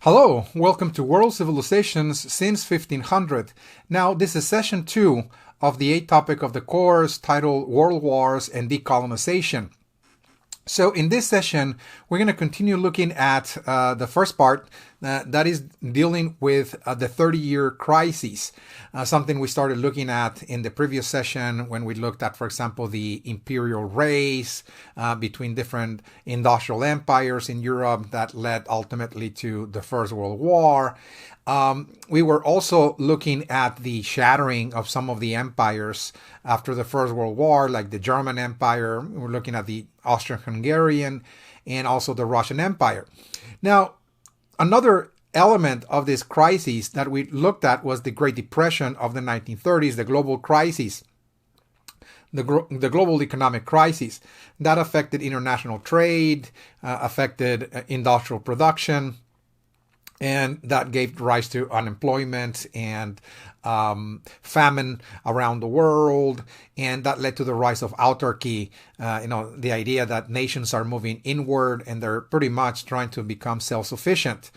Hello, welcome to World Civilizations since 1500. Now, this is session 2 of the 8th topic of the course titled World Wars and Decolonization. So in this session, we're going to continue looking at the first part that is dealing with the 30-year crisis, something we started looking at in the previous session when we looked at, for example, the imperial race between different industrial empires in Europe that led ultimately to the First World War. We were also looking at the shattering of some of the empires after the First World War, like the German Empire. We're looking at the Austrian-Hungarian and also the Russian Empire. Now, another element of this crisis that we looked at was the Great Depression of the 1930s, the global crisis, the global economic crisis that affected international trade, affected industrial production, and that gave rise to unemployment and famine around the world, and that led to the rise of autarky. The idea that nations are moving inward and they're pretty much trying to become self-sufficient.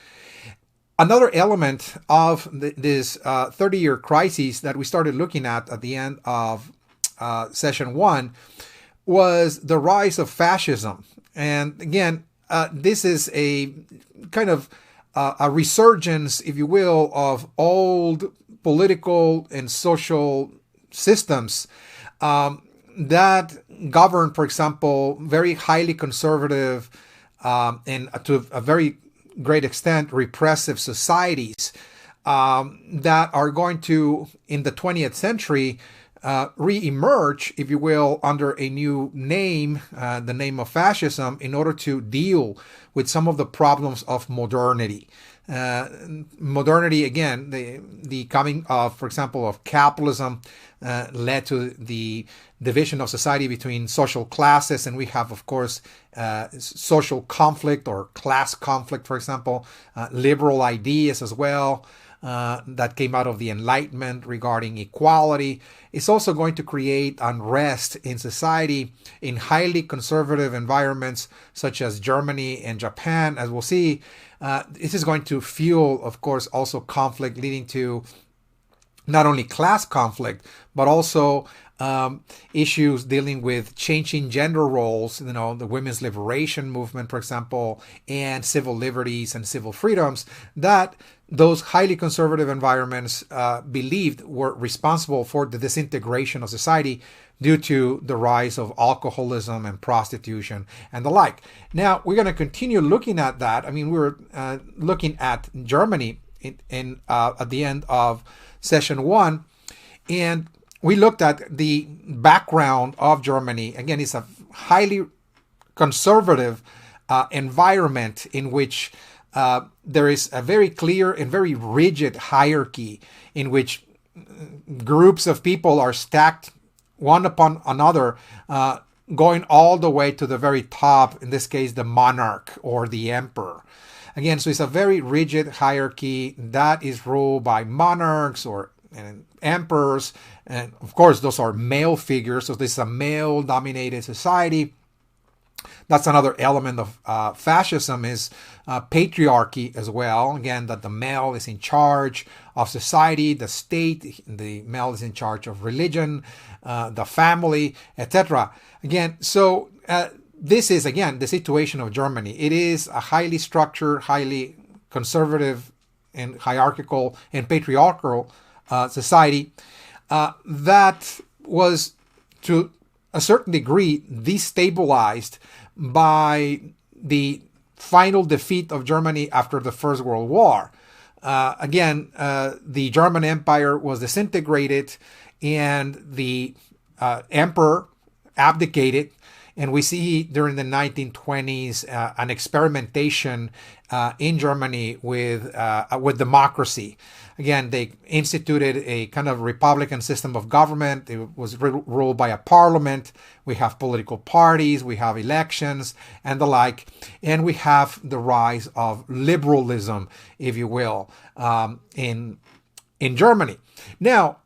Another element of this 30-year crisis that we started looking at the end of session 1 was the rise of fascism. And again, this is a kind of a resurgence, if you will, of old political and social systems that govern, for example, very highly conservative and to a very great extent repressive societies that are going to, in the 20th century, re-emerge, if you will, under a new name, the name of fascism, in order to deal with some of the problems of modernity. Modernity, again, the coming of, for example, of capitalism led to the division of society between social classes, and we have, of course, social conflict or class conflict, for example, liberal ideas as well. That came out of the Enlightenment regarding equality. It's also going to create unrest in society in highly conservative environments such as Germany and Japan, as we'll see. This is going to fuel, of course, also conflict, leading to not only class conflict, but also issues dealing with changing gender roles, the women's liberation movement, for example, and civil liberties and civil freedoms that those highly conservative environments believed were responsible for the disintegration of society due to the rise of alcoholism and prostitution and the like. Now, we're going to continue looking at that. I mean, we were looking at Germany at the end of session 1, and we looked at the background of Germany. Again, it's a highly conservative environment in which there is a very clear and very rigid hierarchy in which groups of people are stacked one upon another, going all the way to the very top, in this case, the monarch or the emperor. Again, so it's a very rigid hierarchy that is ruled by monarchs or emperors. And of course, those are male figures. So this is a male-dominated society. That's another element of fascism is patriarchy as well. Again, that the male is in charge of society, the state, the male is in charge of religion, the family, etc. Again, so this is, again, the situation of Germany. It is a highly structured, highly conservative and hierarchical and patriarchal society that was, to a certain degree, destabilized by the final defeat of Germany after the First World War. The German Empire was disintegrated and the emperor abdicated. And we see during the 1920s an experimentation in Germany with democracy. Again, they instituted a kind of republican system of government. It was ruled by a parliament. We have political parties, we have elections and the like. And we have the rise of liberalism, if you will, in Germany. Now,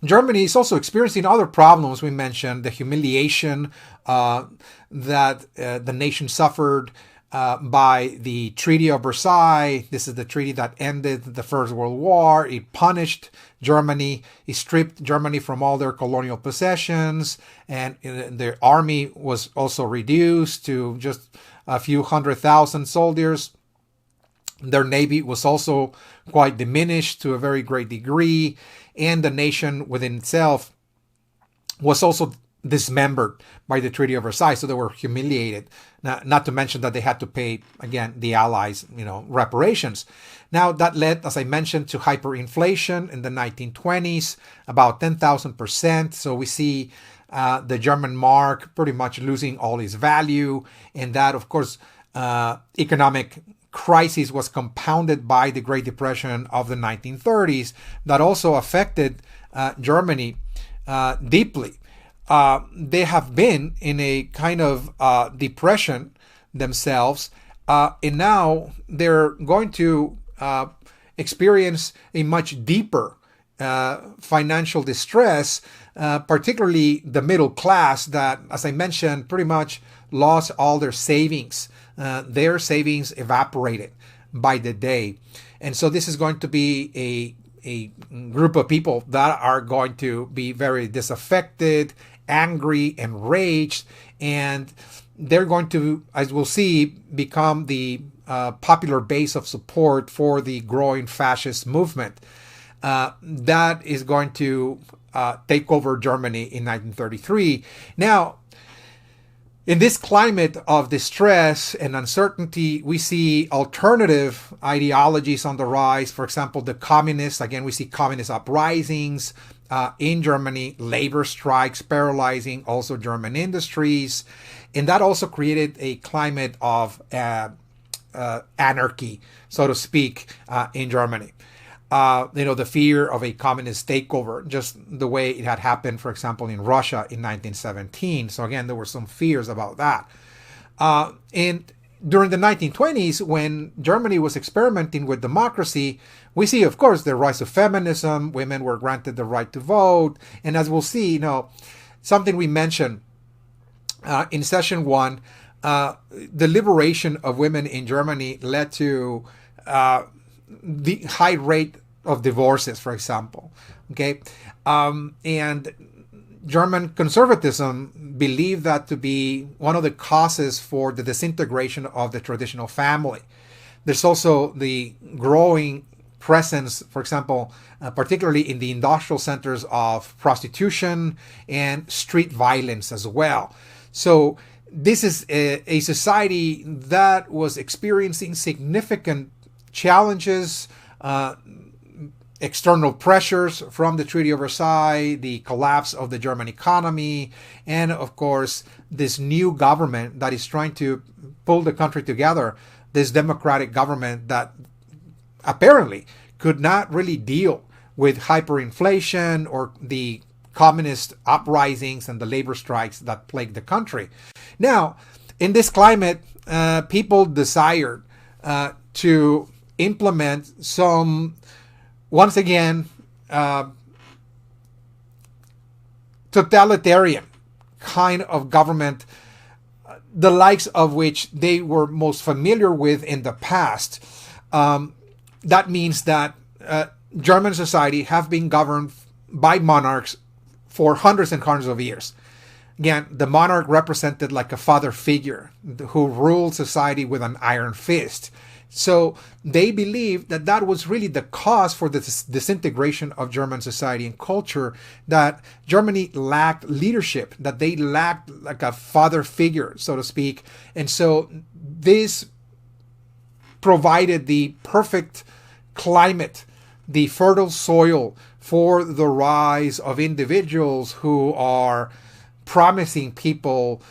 Germany is also experiencing other problems. We mentioned the humiliation that the nation suffered by the Treaty of Versailles. This is the treaty that ended the First World War. It punished Germany. It stripped Germany from all their colonial possessions, and their army was also reduced to just a few 100,000 soldiers. Their navy was also quite diminished to a very great degree, and the nation within itself was also dismembered by the Treaty of Versailles, so they were humiliated. Not to mention that they had to pay, again, the Allies, reparations. Now, that led, as I mentioned, to hyperinflation in the 1920s, about 10,000%. So we see the German mark pretty much losing all its value, and that, of course, economic crisis was compounded by the Great Depression of the 1930s that also affected Germany deeply. They have been in a kind of depression themselves, and now they're going to experience a much deeper financial distress, particularly the middle class that, as I mentioned, pretty much lost all their savings. Their savings evaporated by the day. And so this is going to be a group of people that are going to be very disaffected, angry, enraged, and they're going to, as we'll see, become the popular base of support for the growing fascist movement that is going to take over Germany in 1933. Now, in this climate of distress and uncertainty, we see alternative ideologies on the rise. For example, the communists. Again, we see communist uprisings in Germany, labor strikes paralyzing also German industries. And that also created a climate of anarchy, so to speak, in Germany. The fear of a communist takeover, just the way it had happened, for example, in Russia in 1917. So again, there were some fears about that. And during the 1920s, when Germany was experimenting with democracy, we see, of course, the rise of feminism. Women were granted the right to vote. And as we'll see, something we mentioned in session 1, the liberation of women in Germany led to the high rate of divorces, for example. Okay, and German conservatism believed that to be one of the causes for the disintegration of the traditional family. There's also the growing presence, for example, particularly in the industrial centers, of prostitution and street violence as well. So this is a society that was experiencing significant challenges, external pressures from the Treaty of Versailles, the collapse of the German economy, and of course, this new government that is trying to pull the country together, this democratic government that apparently could not really deal with hyperinflation or the communist uprisings and the labor strikes that plagued the country. Now, in this climate, people desired to implement some, once again, totalitarian kind of government, the likes of which they were most familiar with in the past. That means that German society have been governed by monarchs for hundreds and hundreds of years. Again, the monarch represented like a father figure who ruled society with an iron fist. So they believed that that was really the cause for the disintegration of German society and culture, that Germany lacked leadership, that they lacked like a father figure, so to speak. And so this provided the perfect climate, the fertile soil for the rise of individuals who are promising people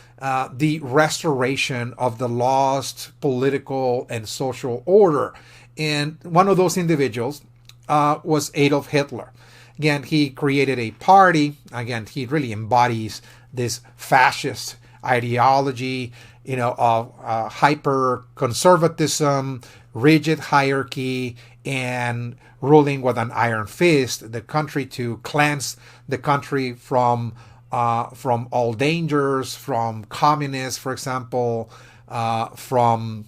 the restoration of the lost political and social order. And one of those individuals was Adolf Hitler. Again, he created a party. Again, he really embodies this fascist ideology, of hyper conservatism, rigid hierarchy, and ruling with an iron fist the country to cleanse the country from all dangers, from communists, for example, from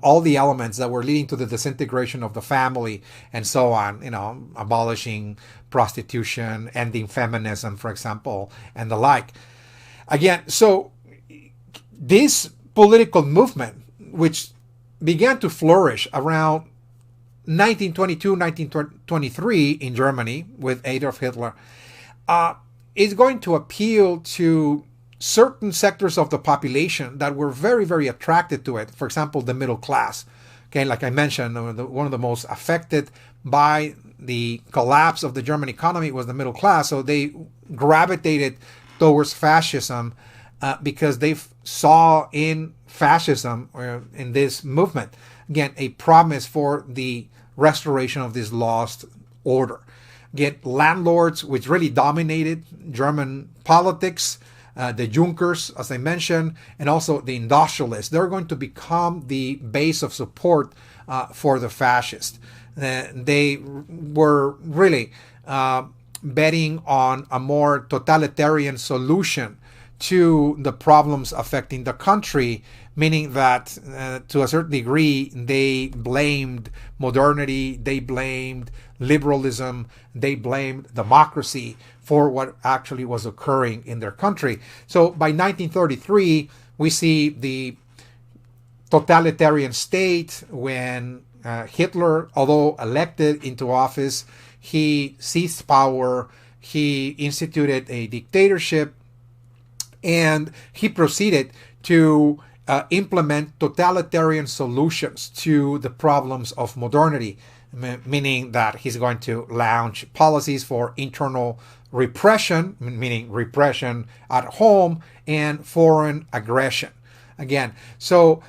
all the elements that were leading to the disintegration of the family and so on, abolishing prostitution, ending feminism, for example, and the like. Again, so this political movement, which began to flourish around 1922, 1923 in Germany with Adolf Hitler, is going to appeal to certain sectors of the population that were very, very attracted to it. For example, the middle class. Okay, like I mentioned, one of the most affected by the collapse of the German economy was the middle class. So they gravitated towards fascism because they saw in fascism, or in this movement, again, a promise for the restoration of this lost order. Again, landlords, which really dominated German politics, the Junkers, as I mentioned, and also the industrialists. They're going to become the base of support for the fascists. They were really betting on a more totalitarian solution to the problems affecting the country, meaning that to a certain degree they blamed modernity, they blamed liberalism, they blamed democracy for what actually was occurring in their country. So by 1933, we see the totalitarian state when Hitler, although elected into office, he seized power, he instituted a dictatorship, and he proceeded to implement totalitarian solutions to the problems of modernity, meaning that he's going to launch policies for internal repression, meaning repression at home, and foreign aggression. Again, so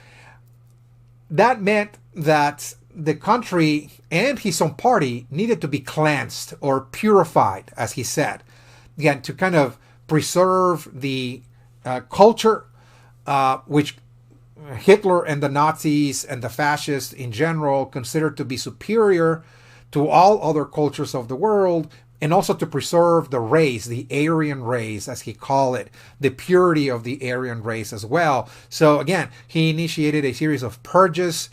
that meant that the country and his own party needed to be cleansed or purified, as he said, again, to kind of preserve the culture, which Hitler and the Nazis and the fascists in general considered to be superior to all other cultures of the world, and also to preserve the race, the Aryan race, as he called it, the purity of the Aryan race as well. So again, he initiated a series of purges,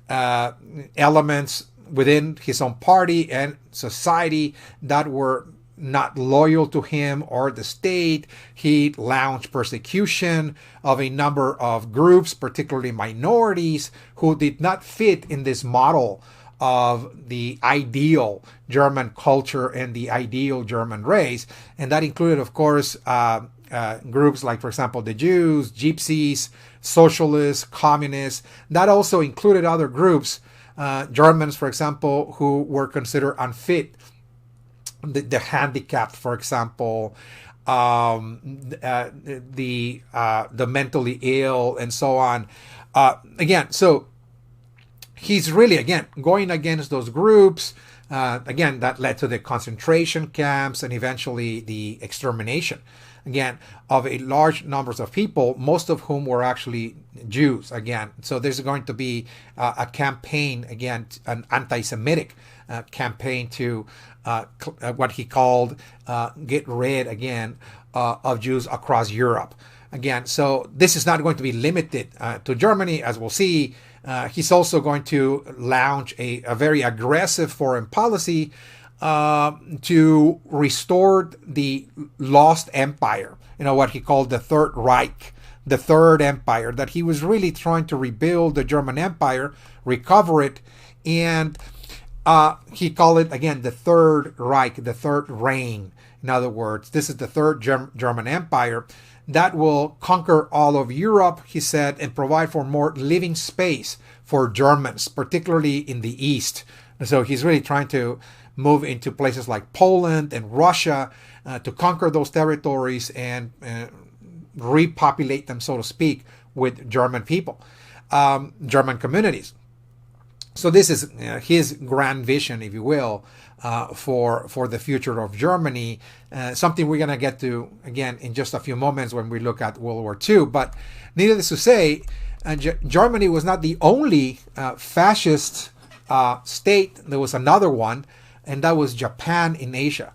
elements within his own party and society that were not loyal to him or the state. He launched persecution of a number of groups, particularly minorities, who did not fit in this model of the ideal German culture and the ideal German race. And that included, of course, groups like, for example, the Jews, gypsies, socialists, communists. That also included other groups, Germans, for example, who were considered unfit, the handicapped, for example, the mentally ill, and so on. Again, so he's really, again, going against those groups. Again, that led to the concentration camps and eventually the extermination, again, of a large numbers of people, most of whom were actually Jews, again. So there's going to be a campaign, again, an anti-Semitic campaign to what he called get rid, again, of Jews across Europe. Again, so this is not going to be limited to Germany, as we'll see. He's also going to launch a very aggressive foreign policy to restore the lost empire, what he called the Third Reich, the Third Empire, that he was really trying to rebuild the German Empire, recover it, and he called it, again, the Third Reich, the Third Reign. In other words, this is the Third German Empire that will conquer all of Europe, he said, and provide for more living space for Germans, particularly in the East. And so he's really trying to move into places like Poland and Russia to conquer those territories and repopulate them, so to speak, with German people, German communities. So this is his grand vision, if you will, for the future of Germany, something we're going to get to, again, in just a few moments when we look at World War II. But needless to say, Germany was not the only fascist state. There was another one, and that was Japan in Asia,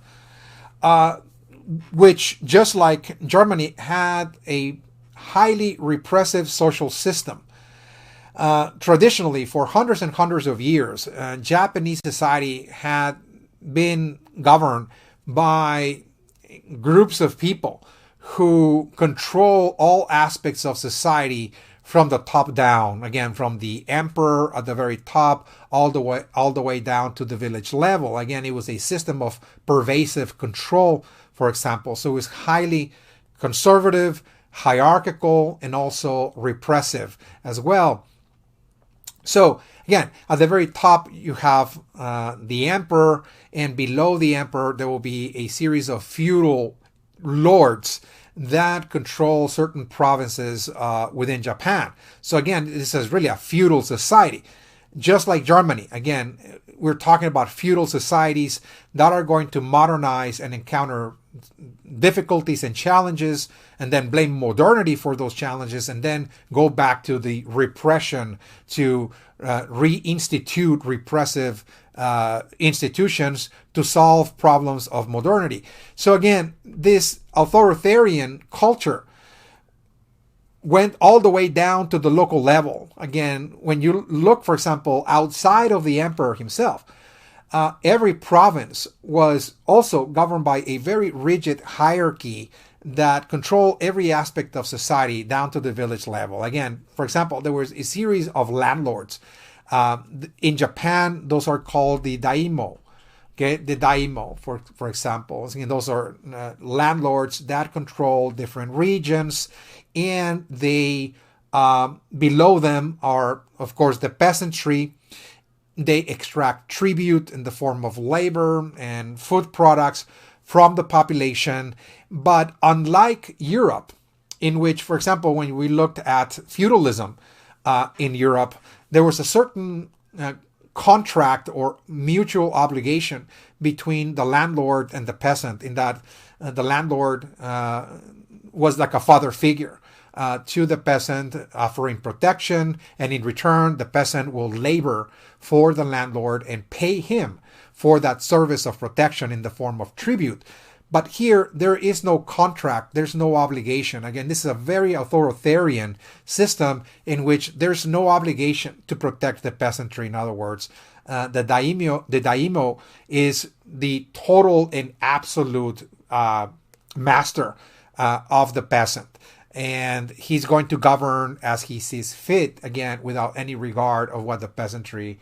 which, just like Germany, had a highly repressive social system. Traditionally, for hundreds and hundreds of years, Japanese society had been governed by groups of people who control all aspects of society from the top down. Again, from the emperor at the very top all the way down to the village level. Again, it was a system of pervasive control, for example. So it was highly conservative, hierarchical, and also repressive as well. So again, at the very top, you have the emperor, and below the emperor, there will be a series of feudal lords that control certain provinces within Japan. So again, this is really a feudal society. Just like Germany, again, we're talking about feudal societies that are going to modernize and encounter difficulties and challenges, and then blame modernity for those challenges, and then go back to the repression to reinstitute repressive institutions to solve problems of modernity. So again, this authoritarian culture went all the way down to the local level. Again, when you look, for example, outside of the emperor himself, every province was also governed by a very rigid hierarchy that controlled every aspect of society down to the village level. Again, for example, there was a series of landlords. In Japan, those are called the daimyo. Okay, the daimyo, for example, again, those are landlords that control different regions, and they below them are, of course, the peasantry. They extract tribute in the form of labor and food products from the population. But unlike Europe, in which, for example, when we looked at feudalism in Europe, there was a certain contract or mutual obligation between the landlord and the peasant, in that the landlord was like a father figure to the peasant, offering protection, and in return the peasant will labor for the landlord and pay him for that service of protection in the form of tribute. But here, there is no contract, there's no obligation. Again, this is a very authoritarian system in which there's no obligation to protect the peasantry. In other words, the daimyo is the total and absolute master of the peasant. And he's going to govern as he sees fit, again, without any regard of what the peasantry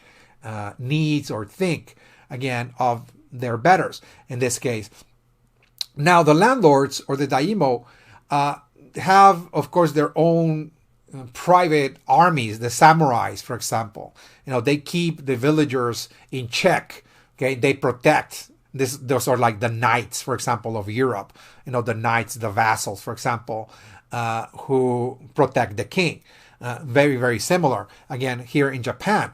needs or think, again, of their betters in this case. Now, the landlords or the daimyo have, of course, their own private armies, the samurais, for example. They keep the villagers in check. Okay, they protect. Those are like the knights, for example, of Europe. The knights, the vassals, for example, who protect the king. Very, very similar, again, here in Japan.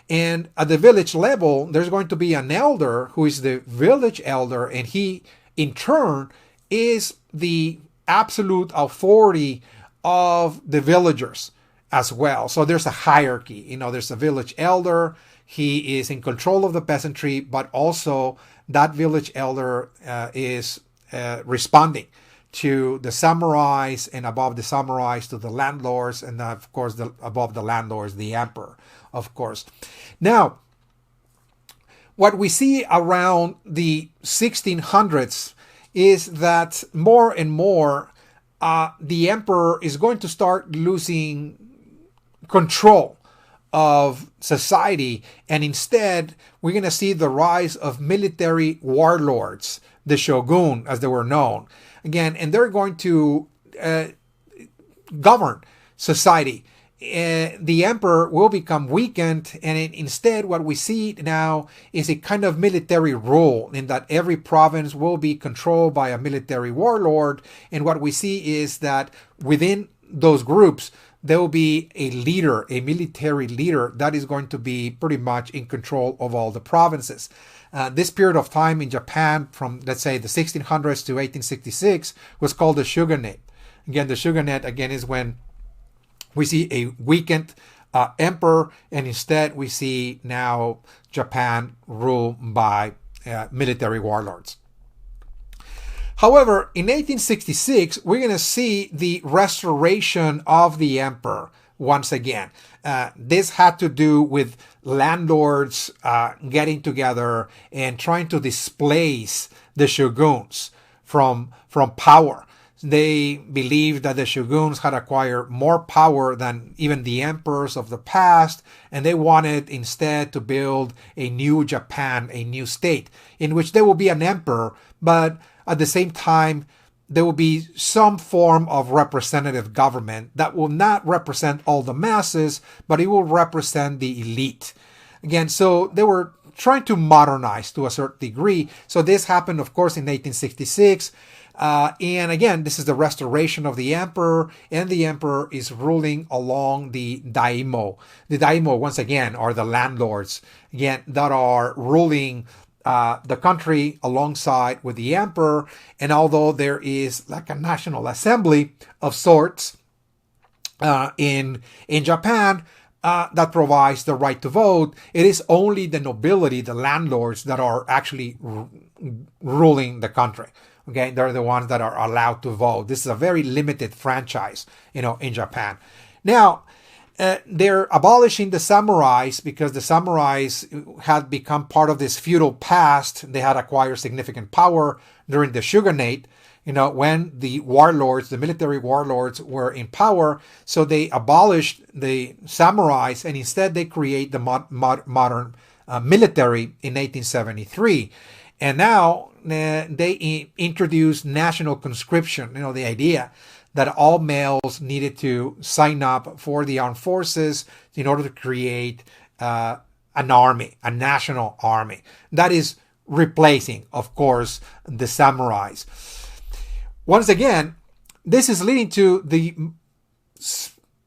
And at the village level, there's going to be an elder who is the village elder, and he, in turn, is the absolute authority of the villagers as well. So there's a hierarchy. There's a village elder. He is in control of the peasantry, but also that village elder is responding to the samurais, and above the samurais to the landlords, and of course above the landlords, the emperor, of course. Now, what we see around the 1600s is that more and more the emperor is going to start losing control of society, and instead we're going to see the rise of military warlords, the shogun as they were known, again, and they're going to govern society. The emperor will become weakened, and instead what we see now is a kind of military rule, in that every province will be controlled by a military warlord. And what we see is that within those groups there will be a leader, a military leader, that is going to be pretty much in control of all the provinces. This period of time in Japan, from, let's say, the 1600s to 1866, was called the shogunate. Again, the shogunate, again, is when we see a weakened emperor, and instead we see now Japan ruled by military warlords. However, in 1866, we're going to see the restoration of the emperor once again. This had to do with landlords getting together and trying to displace the shoguns from power. They believed that the shoguns had acquired more power than even the emperors of the past, and they wanted instead to build a new Japan, a new state, in which there will be an emperor, but at the same time, there will be some form of representative government that will not represent all the masses, but it will represent the elite. Again, so they were trying to modernize to a certain degree. So this happened, of course, in 1866. And again, this is the restoration of the emperor, and the emperor is ruling along the daimyo. The daimyo, once again, are the landlords, again, that are ruling the country alongside with the emperor. And although there is like a national assembly of sorts in Japan that provides the right to vote, it is only the nobility, the landlords, that are actually ruling the country. Okay, they're the ones that are allowed to vote. This is a very limited franchise, in Japan. Now, they're abolishing the samurais because the samurais had become part of this feudal past. They had acquired significant power during the shogunate, when the warlords, the military warlords, were in power. So they abolished the samurais, and instead they create the modern military in 1873. And now they introduced national conscription, the idea that all males needed to sign up for the armed forces in order to create an army, a national army. That is replacing, of course, the samurais. Once again, this is leading to the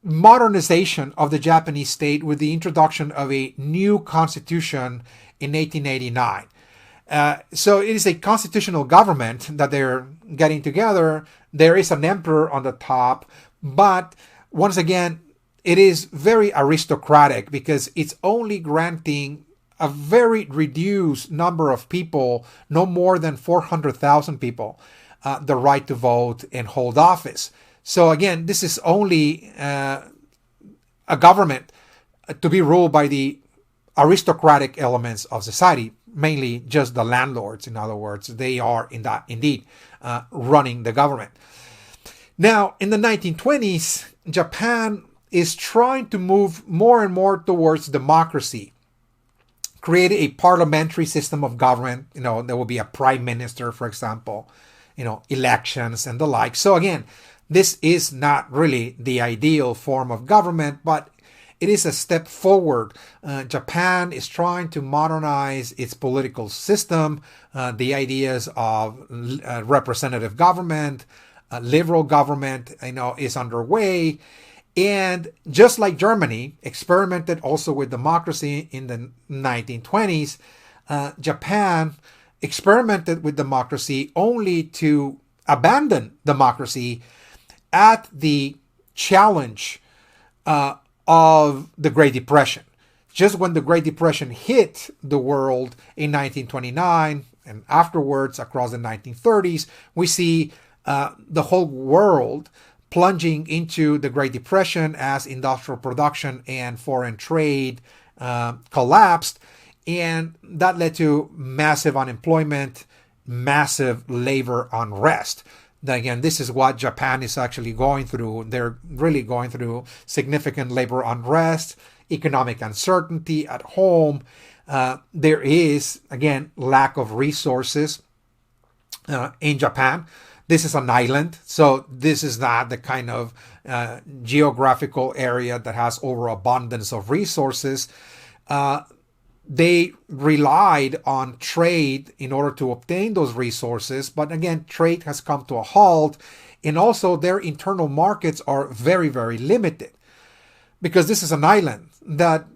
modernization of the Japanese state with the introduction of a new constitution in 1889. So it is a constitutional government that they're getting together. There is an emperor on the top, but once again, it is very aristocratic because it's only granting a very reduced number of people, no more than 400,000 people, the right to vote and hold office. So again, this is only a government to be ruled by the aristocratic elements of society, mainly just the landlords. In other words, they are indeed running the government. Now, in the 1920s, Japan is trying to move more and more towards democracy, create a parliamentary system of government. There will be a prime minister, for example, elections and the like. So again, this is not really the ideal form of government, but it is a step forward. Japan is trying to modernize its political system. The ideas of representative government, liberal government, is underway. And just like Germany experimented also with democracy in the 1920s, Japan experimented with democracy only to abandon democracy at the challenge of the Great Depression. Just when the Great Depression hit the world in 1929 and afterwards across the 1930s, we see the whole world plunging into the Great Depression as industrial production and foreign trade collapsed. And that led to massive unemployment, massive labor unrest. Again, this is what Japan is actually going through. They're really going through significant labor unrest, economic uncertainty at home. There is, again, lack of resources in Japan. This is an island, so this is not the kind of geographical area that has overabundance of resources. They relied on trade in order to obtain those resources. But again, trade has come to a halt. And also their internal markets are very, very limited. Because this is an island that,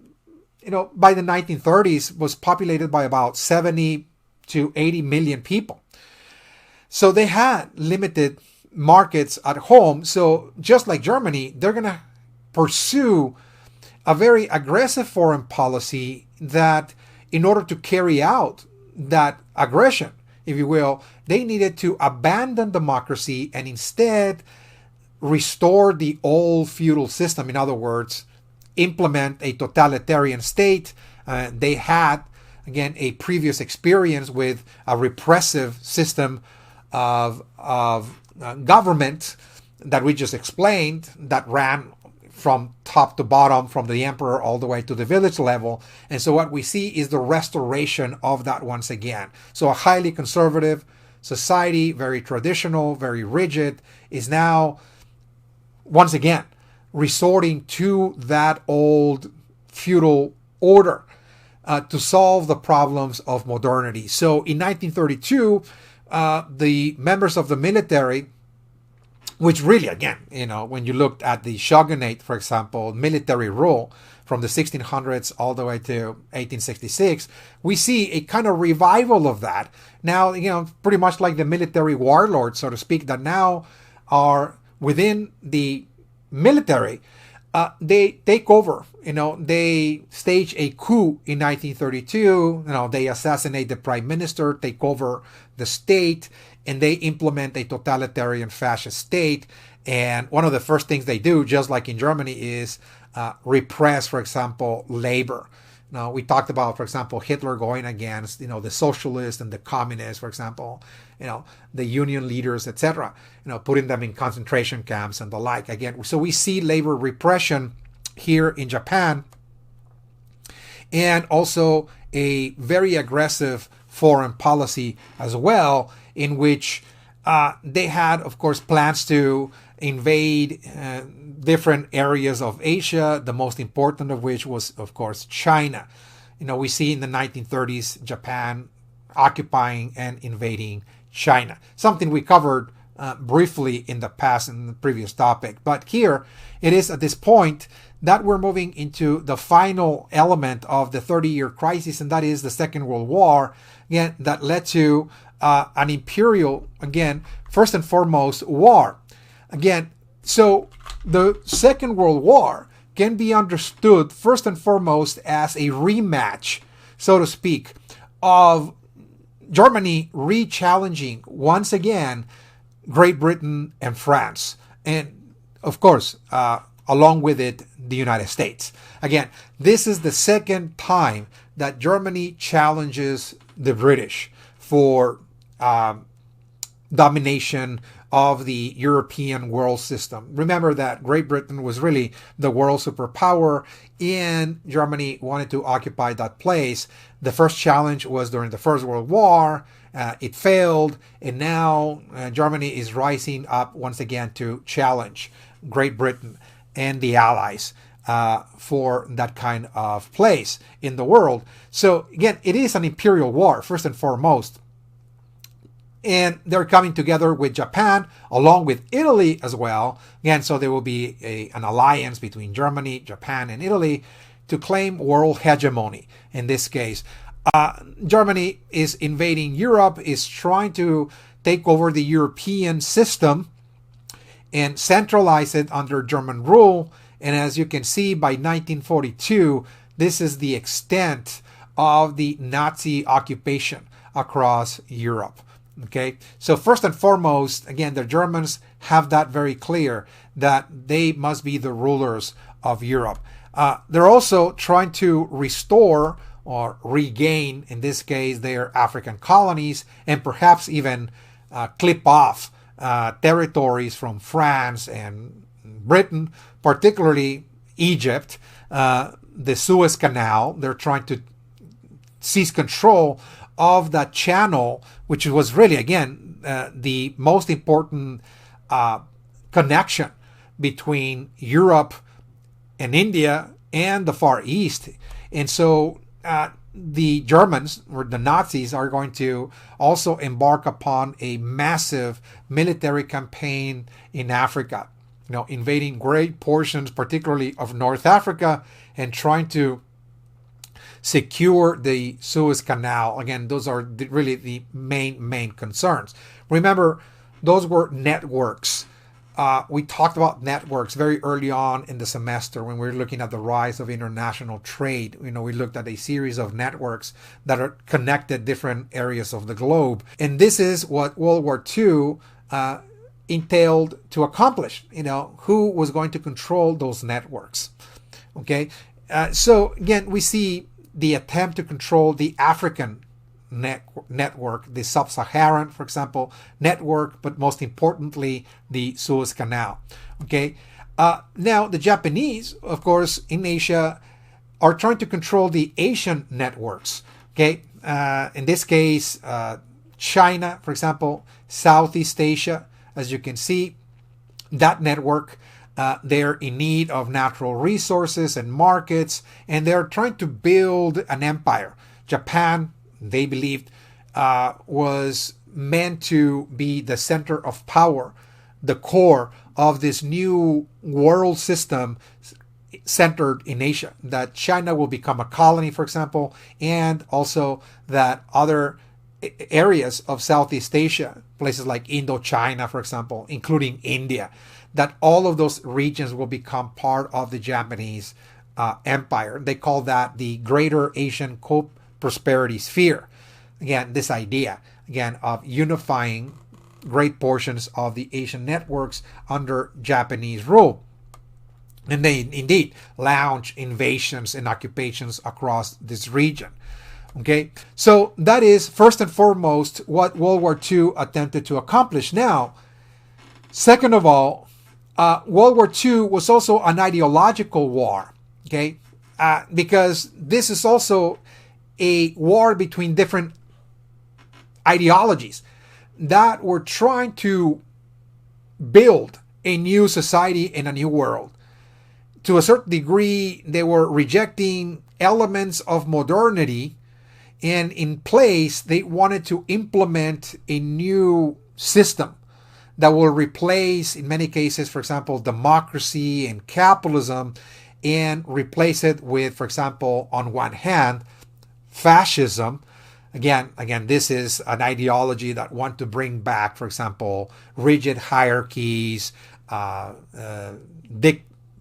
by the 1930s was populated by about 70 to 80 million people. So they had limited markets at home. So just like Germany, they're going to pursue a very aggressive foreign policy that in order to carry out that aggression if you will, they needed to abandon democracy and instead restore the old feudal system. In other words, implement a totalitarian state. They had, again, a previous experience with a repressive system of government that we just explained, that ran from top to bottom, from the emperor all the way to the village level. And so what we see is the restoration of that once again. So a highly conservative society, very traditional, very rigid, is now once again resorting to that old feudal order to solve the problems of modernity. So in 1932, the members of the military, which really, again, when you looked at the shogunate, for example, military rule from the 1600s all the way to 1866, we see a kind of revival of that. Now, pretty much like the military warlords, so to speak, that now are within the military. They take over. They stage a coup in 1932. They assassinate the prime minister, take over the state, and they implement a totalitarian fascist state. And one of the first things they do, just like in Germany, is repress, for example, labor. Now, we talked about, for example, Hitler going against, the socialists and the communists, for example, the union leaders, etc., putting them in concentration camps and the like. Again, so we see labor repression here in Japan, and also a very aggressive foreign policy as well, in which they had, of course, plans to invade different areas of Asia, the most important of which was, of course, China. We see in the 1930s Japan occupying and invading China, something we covered briefly in the past in the previous topic. But here it is at this point that we're moving into the final element of the 30-year crisis, and that is the Second World War, again, that led to an imperial, again, first and foremost, war. Again, so the Second World War can be understood first and foremost as a rematch, so to speak, of Germany re-challenging once again Great Britain and France, and of course, along with it, the United States. Again, this is the second time that Germany challenges the British for domination of the European world system. Remember that Great Britain was really the world superpower, and Germany wanted to occupy that place. The first challenge was during the First World War. It failed, and now Germany is rising up once again to challenge Great Britain and the Allies for that kind of place in the world. So again, it is an imperial war, first and foremost. And they're coming together with Japan, along with Italy as well. Again, so there will be an alliance between Germany, Japan, and Italy to claim world hegemony in this case. Germany is invading Europe, is trying to take over the European system and centralize it under German rule. And as you can see, by 1942, this is the extent of the Nazi occupation across Europe. Okay, so first and foremost, again, the Germans have that very clear, that they must be the rulers of Europe. They're also trying to restore or regain, in this case, their African colonies, and perhaps even clip off territories from France and Britain, particularly Egypt, the Suez Canal. They're trying to seize control of that channel, which was really, again, the most important connection between Europe and India and the Far East. And so the Germans, or the Nazis, are going to also embark upon a massive military campaign in Africa, invading great portions, particularly of North Africa, and trying to secure the Suez Canal. Again, those are really the main concerns. Remember, those were networks we talked about networks very early on in the semester when we were looking at the rise of international trade. We looked at a series of networks that are connected different areas of the globe. And this is what World War II entailed to accomplish. Who was going to control those networks? Okay. So again, we see the attempt to control the African network, the sub-Saharan, for example, network, but most importantly, the Suez Canal. Okay. Now, the Japanese, of course, in Asia, are trying to control the Asian networks. Okay. In this case, China, for example, Southeast Asia, as you can see, that network, they're in need of natural resources and markets, and they're trying to build an empire. Japan, they believed, was meant to be the center of power, the core of this new world system centered in Asia. That China will become a colony, for example, and also that other areas of Southeast Asia, places like Indochina, for example, including India, that all of those regions will become part of the Japanese empire. They call that the Greater Asian Co-Prosperity Sphere. Again, this idea, again, of unifying great portions of the Asian networks under Japanese rule. And they indeed launch invasions and occupations across this region. Okay, so that is first and foremost what World War II attempted to accomplish. Now, second of all, World War II was also an ideological war. Okay, because this is also a war between different ideologies that were trying to build a new society and a new world. To a certain degree, they were rejecting elements of modernity, and in place, they wanted to implement a new system that will replace, in many cases, for example, democracy and capitalism, and replace it with, for example, on one hand, fascism. Again, this is an ideology that want to bring back, for example, rigid hierarchies,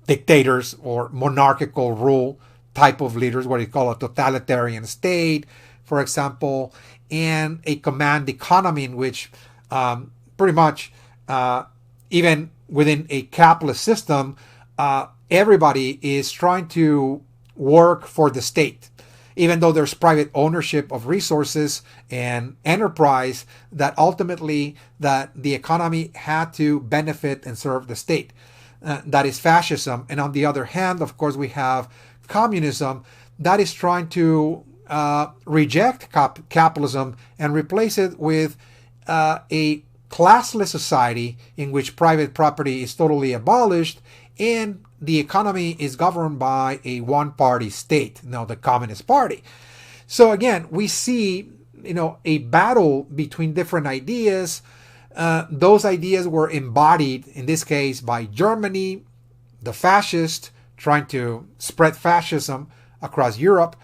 dictators or monarchical rule type of leaders, what you call a totalitarian state, for example, and a command economy in which pretty much even within a capitalist system, everybody is trying to work for the state. Even though there's private ownership of resources and enterprise, that ultimately that the economy had to benefit and serve the state. That is fascism. And on the other hand, of course, we have communism that is trying to reject capitalism and replace it with a classless society in which private property is totally abolished and the economy is governed by a one-party state, the Communist Party. So again, we see, a battle between different ideas. Those ideas were embodied, in this case, by Germany, the fascist, trying to spread fascism across Europe,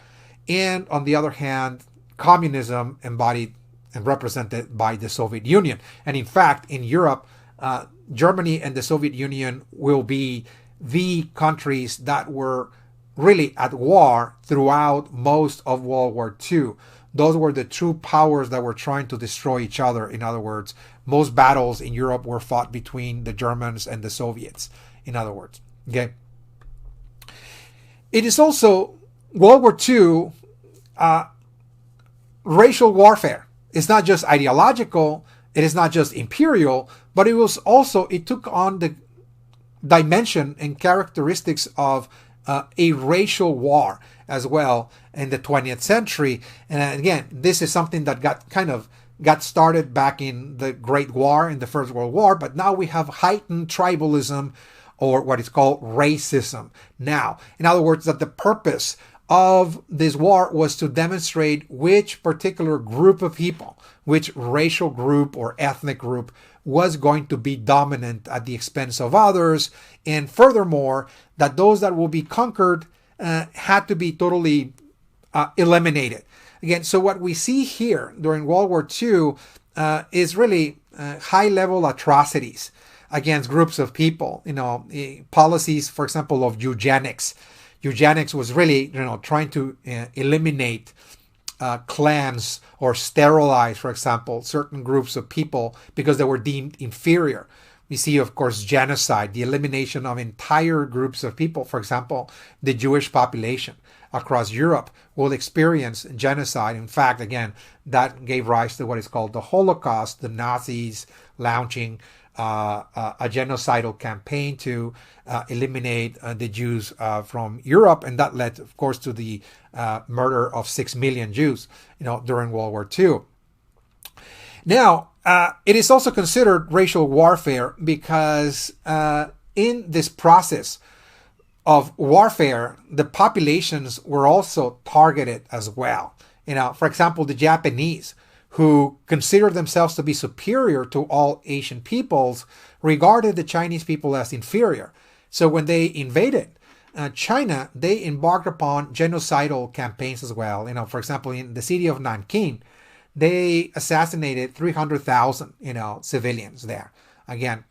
and on the other hand, communism embodied and represented by the Soviet Union. And in fact, in Europe, Germany and the Soviet Union will be the countries that were really at war throughout most of World War II. Those were the true powers that were trying to destroy each other. In other words, most battles in Europe were fought between the Germans and the Soviets. In other words, okay. It is also World War II racial warfare. It's not just ideological. It is not just imperial, but it took on the dimension and characteristics of a racial war as well in the 20th century. And again, this is something that got started back in the Great War, in the First World War, but now we have heightened tribalism, or what is called racism now. In other words, that the purpose of this war was to demonstrate which particular group of people, which racial group or ethnic group was going to be dominant at the expense of others. And furthermore, that those that will be conquered had to be totally eliminated. Again, so what we see here during World War II is really high-level atrocities against groups of people. Policies, for example, of eugenics. Eugenics was really, trying to eliminate clans or sterilize, for example, certain groups of people because they were deemed inferior. We see, of course, genocide, the elimination of entire groups of people. For example, the Jewish population across Europe will experience genocide. In fact, again, that gave rise to what is called the Holocaust, the Nazis launching a genocidal campaign to eliminate the Jews from Europe, and that led, of course, to the murder of 6 million Jews, during World War II. Now, it is also considered racial warfare because in this process of warfare, the populations were also targeted as well. For example, the Japanese, who considered themselves to be superior to all Asian peoples, regarded the Chinese people as inferior. So when they invaded China, they embarked upon genocidal campaigns as well. For example, in the city of Nanking, they assassinated 300,000, civilians there. Again,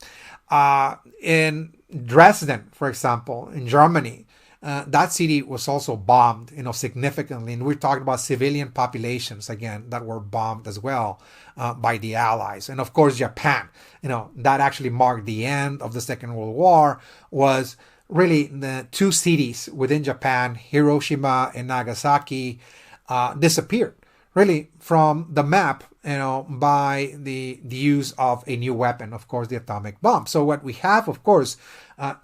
in Dresden, for example, in Germany, that city was also bombed, significantly. And we're talking about civilian populations, again, that were bombed as well by the Allies. And of course, Japan, that actually marked the end of the Second World War, was really the two cities within Japan, Hiroshima and Nagasaki, disappeared really from the map, by the use of a new weapon, of course, the atomic bomb. So what we have, of course,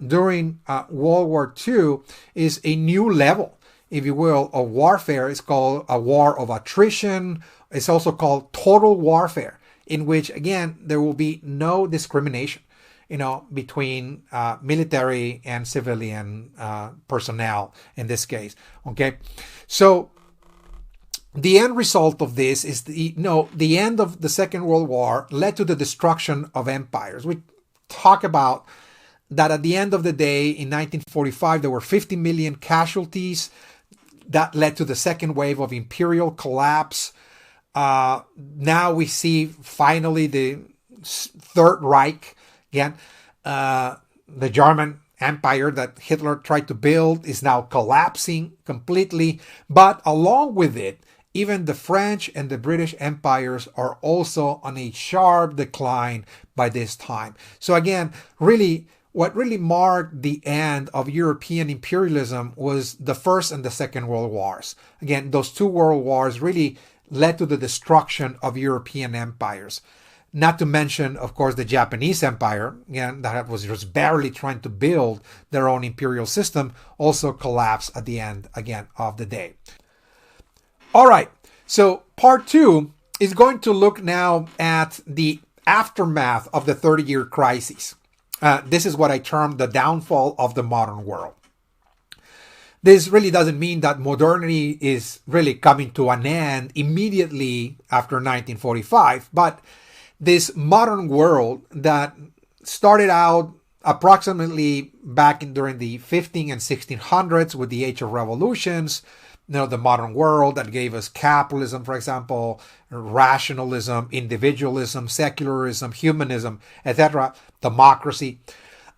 during World War II is a new level, if you will, of warfare. It's called a war of attrition. It's also called total warfare, in which, again, there will be no discrimination, between military and civilian personnel in this case. Okay, so the end result of this is the end of the Second World War led to the destruction of empires. We talk about that at the end of the day, in 1945, there were 50 million casualties. That led to the second wave of imperial collapse. Now we see finally the Third Reich. Again, the German empire that Hitler tried to build is now collapsing completely. But along with it, even the French and the British empires are also on a sharp decline by this time. So again, what really marked the end of European imperialism was the First and the Second World Wars. Again, those two world wars really led to the destruction of European empires. Not to mention, of course, the Japanese empire, again, that was just barely trying to build their own imperial system, also collapsed at the end, again, of the day. All right, so part 2 is going to look now at the aftermath of the 30-year crisis. This is what I term the downfall of the modern world. This really doesn't mean that modernity is really coming to an end immediately after 1945, but this modern world that started out approximately during the 15 and 1600s with the Age of Revolutions, the modern world that gave us capitalism, for example, rationalism, individualism, secularism, humanism, etc., democracy.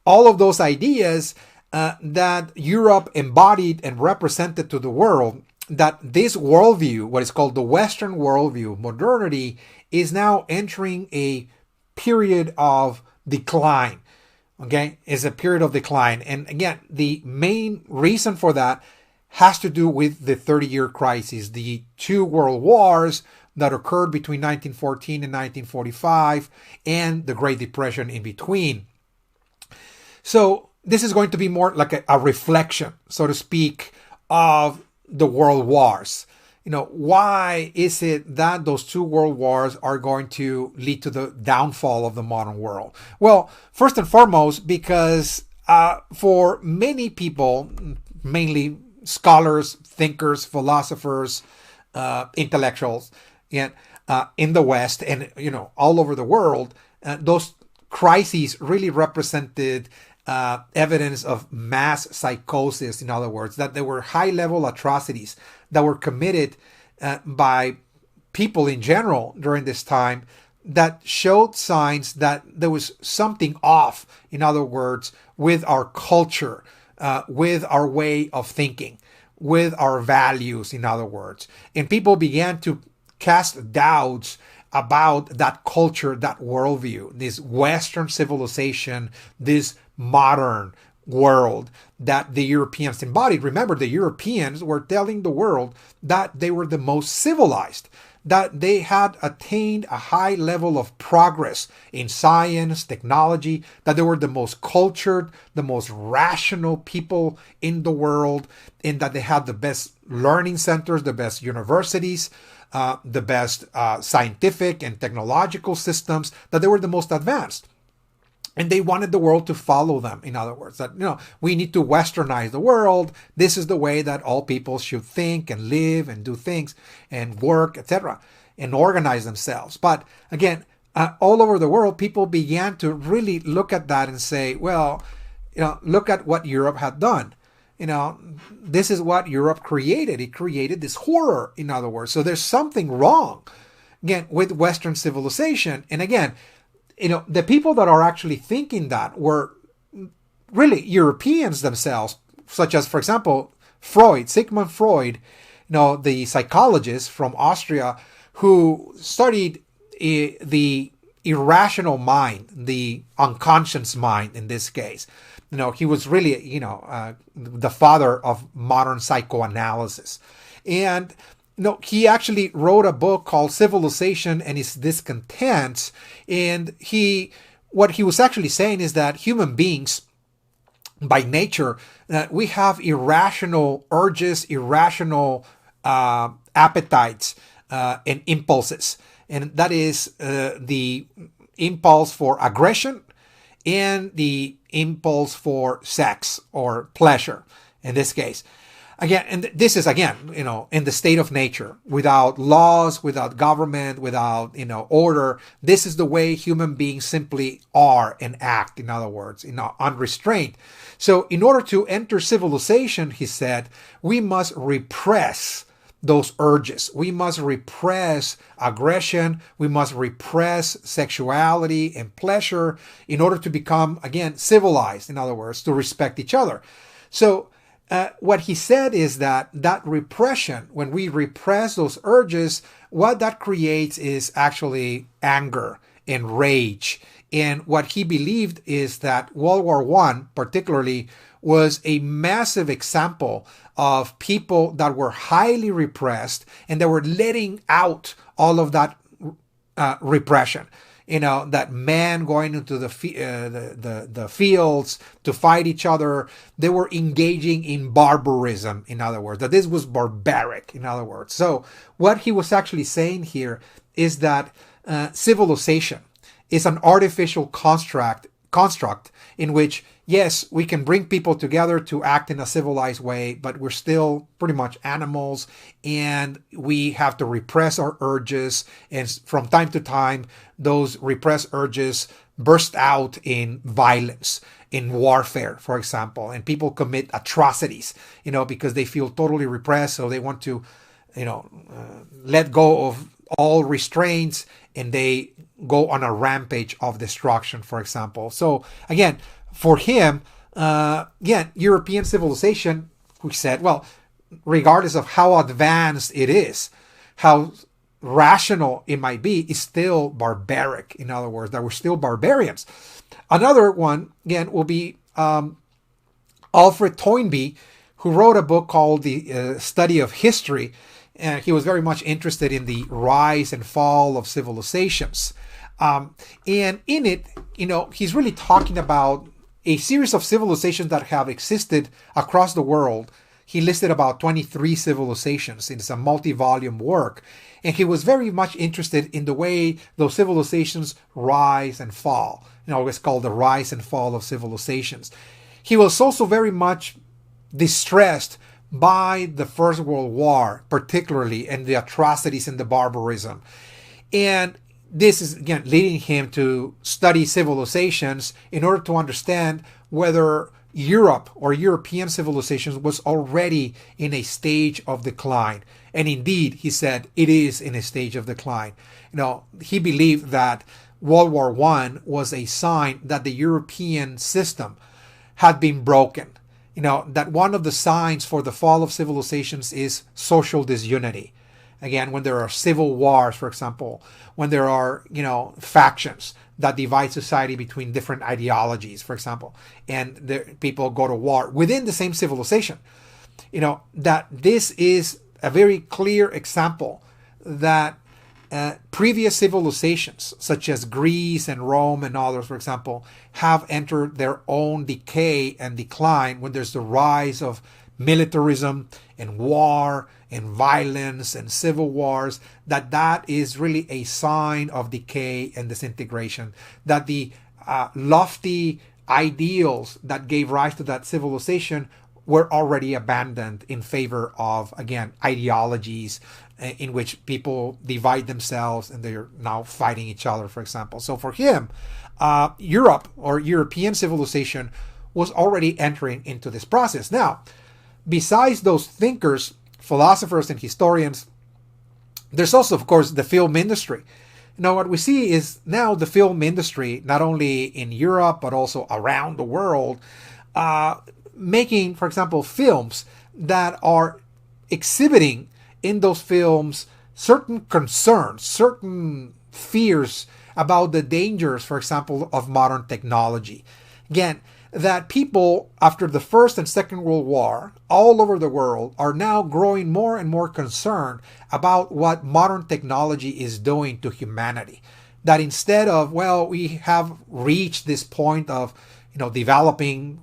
All of those ideas that Europe embodied and represented to the world, that this worldview, what is called the Western worldview, modernity, is now entering a period of decline. Okay, it's a period of decline. And again, the main reason for that has to do with the 30-year crisis, the two world wars that occurred between 1914 and 1945, and the Great Depression in between. So this is going to be more like a reflection, so to speak, of the world wars. Why is it that those two world wars are going to lead to the downfall of the modern world? Well, first and foremost, because for many people, mainly scholars, thinkers, philosophers, intellectuals, in the West and all over the world, those crises really represented evidence of mass psychosis. In other words, that there were high-level atrocities that were committed by people in general during this time that showed signs that there was something off, in other words, with our culture, with our way of thinking, with our values, in other words. And people began to cast doubts about that culture, that worldview, this Western civilization, this modern world that the Europeans embodied. Remember, the Europeans were telling the world that they were the most civilized, that they had attained a high level of progress in science, technology, that they were the most cultured, the most rational people in the world, and that they had the best learning centers, the best universities, the best scientific and technological systems, that they were the most advanced. And they wanted the world to follow them. In other words, that, we need to westernize the world. This is the way that all people should think and live and do things and work, etc., and organize themselves. But again, all over the world, people began to really look at that and say, well, look at what Europe had done. This is what Europe created. It created this horror, in other words. So there's something wrong, again, with Western civilization. And again, the people that are actually thinking that were really Europeans themselves, such as, for example, Sigmund Freud, the psychologist from Austria who studied the irrational mind, the unconscious mind in this case. He was really, the father of modern psychoanalysis. And he actually wrote a book called Civilization and Its Discontents. And what he was actually saying is that human beings, by nature, we have irrational urges, irrational appetites and impulses. And that is the impulse for aggression and the impulse for sex or pleasure in this case. Again, and this is, again, in the state of nature, without laws, without government, without, order. This is the way human beings simply are and act, in other words, unrestrained. So in order to enter civilization, he said, we must repress those urges. We must repress aggression. We must repress sexuality and pleasure in order to become, again, civilized, in other words, to respect each other. So what he said is that repression, when we repress those urges, what that creates is actually anger and rage. And what he believed is that World War I, particularly, was a massive example of people that were highly repressed and they were letting out all of that repression. That men going into the fields to fight each other, they were engaging in barbarism, in other words, that this was barbaric, in other words. So what he was actually saying here is that civilization is an artificial construct in which, yes, we can bring people together to act in a civilized way, but we're still pretty much animals and we have to repress our urges. And from time to time, those repressed urges burst out in violence, in warfare, for example, and people commit atrocities, because they feel totally repressed. So they want to, let go of all restraints and they go on a rampage of destruction, for example. So again, for him, European civilization, we said, well, regardless of how advanced it is, how rational it might be, is still barbaric. In other words, that we're still barbarians. Another one, again, will be Alfred Toynbee, who wrote a book called The Study of History. And he was very much interested in the rise and fall of civilizations. And in it, he's really talking about a series of civilizations that have existed across the world. He listed about 23 civilizations. It's a multi-volume work. And he was very much interested in the way those civilizations rise and fall. It's called the rise and fall of civilizations. He was also very much distressed by the First World War, particularly, and the atrocities and the barbarism. And this is, again, leading him to study civilizations in order to understand whether Europe or European civilizations was already in a stage of decline. And indeed, he said, it is in a stage of decline. He believed that World War I was a sign that the European system had been broken. That one of the signs for the fall of civilizations is social disunity. Again, when there are civil wars, for example, when there are, factions that divide society between different ideologies, for example, and people go to war within the same civilization, that this is a very clear example that previous civilizations, such as Greece and Rome and others, for example, have entered their own decay and decline when there's the rise of militarism and war and violence and civil wars, that is really a sign of decay and disintegration, that the lofty ideals that gave rise to that civilization were already abandoned in favor of, again, ideologies in which people divide themselves and they're now fighting each other, for example. So for him, Europe or European civilization was already entering into this process. Now, besides those thinkers, philosophers, and historians, there's also, of course, the film industry. What we see is now the film industry, not only in Europe, but also around the world, making, for example, films that are exhibiting in those films certain concerns, certain fears about the dangers, for example, of modern technology. Again, that people after the First and Second World War all over the world are now growing more and more concerned about what modern technology is doing to humanity. That instead of, we have reached this point of, developing,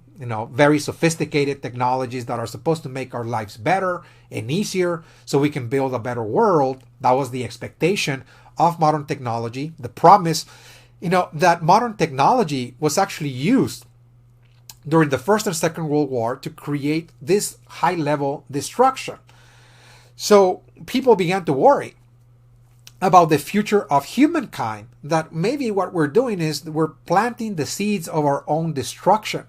very sophisticated technologies that are supposed to make our lives better and easier so we can build a better world. That was the expectation of modern technology. The promise, that modern technology was actually used during the First and Second World War to create this high-level destruction. So people began to worry about the future of humankind, that maybe what we're doing is we're planting the seeds of our own destruction.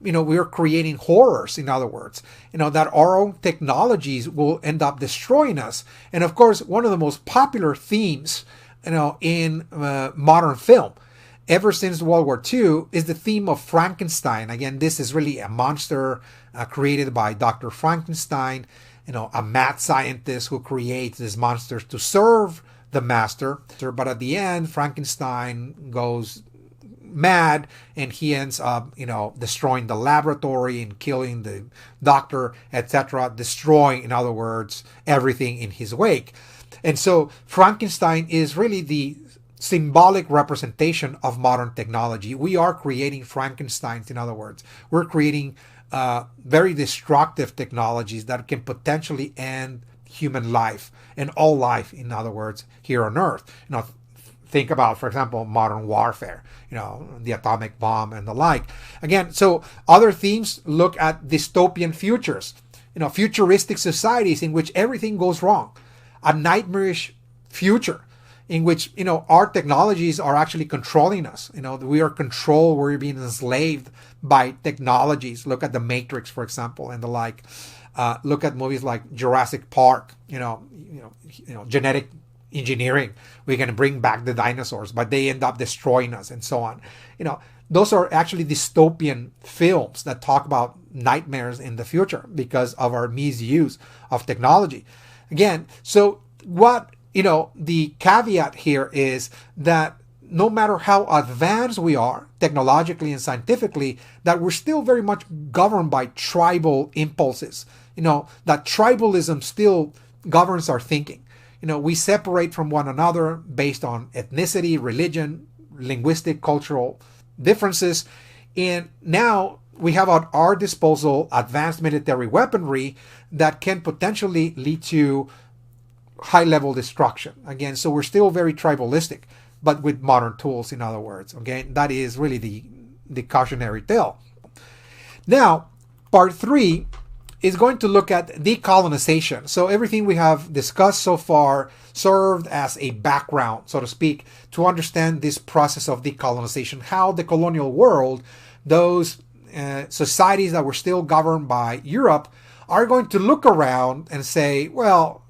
We're creating horrors, in other words, that our own technologies will end up destroying us. And of course, one of the most popular themes, in modern film, ever since World War II, is the theme of Frankenstein. Again, this is really a monster created by Dr. Frankenstein, a mad scientist who creates these monsters to serve the master. But at the end, Frankenstein goes mad and he ends up, destroying the laboratory and killing the doctor, etc., destroying, in other words, everything in his wake. And so Frankenstein is really the symbolic representation of modern technology. We are creating Frankensteins, in other words. We're creating very destructive technologies that can potentially end human life and all life, in other words, here on Earth. Think about, for example, modern warfare, the atomic bomb and the like. Again, so other themes look at dystopian futures, futuristic societies in which everything goes wrong, a nightmarish future in which, our technologies are actually controlling us. We are controlled, we're being enslaved by technologies. Look at The Matrix, for example, and the like. Look at movies like Jurassic Park, genetic engineering. We're going to bring back the dinosaurs, but they end up destroying us and so on. Those are actually dystopian films that talk about nightmares in the future because of our misuse of technology. Again, so what, the caveat here is that no matter how advanced we are technologically and scientifically, that we're still very much governed by tribal impulses. That tribalism still governs our thinking. We separate from one another based on ethnicity, religion, linguistic, cultural differences. And now we have at our disposal advanced military weaponry that can potentially lead to high-level destruction. Again, so we're still very tribalistic, but with modern tools, in other words. Okay, that is really the cautionary tale. Now, part 3 is going to look at decolonization. So everything we have discussed so far served as a background, so to speak, to understand this process of decolonization, how the colonial world, those societies that were still governed by Europe are going to look around and say, well,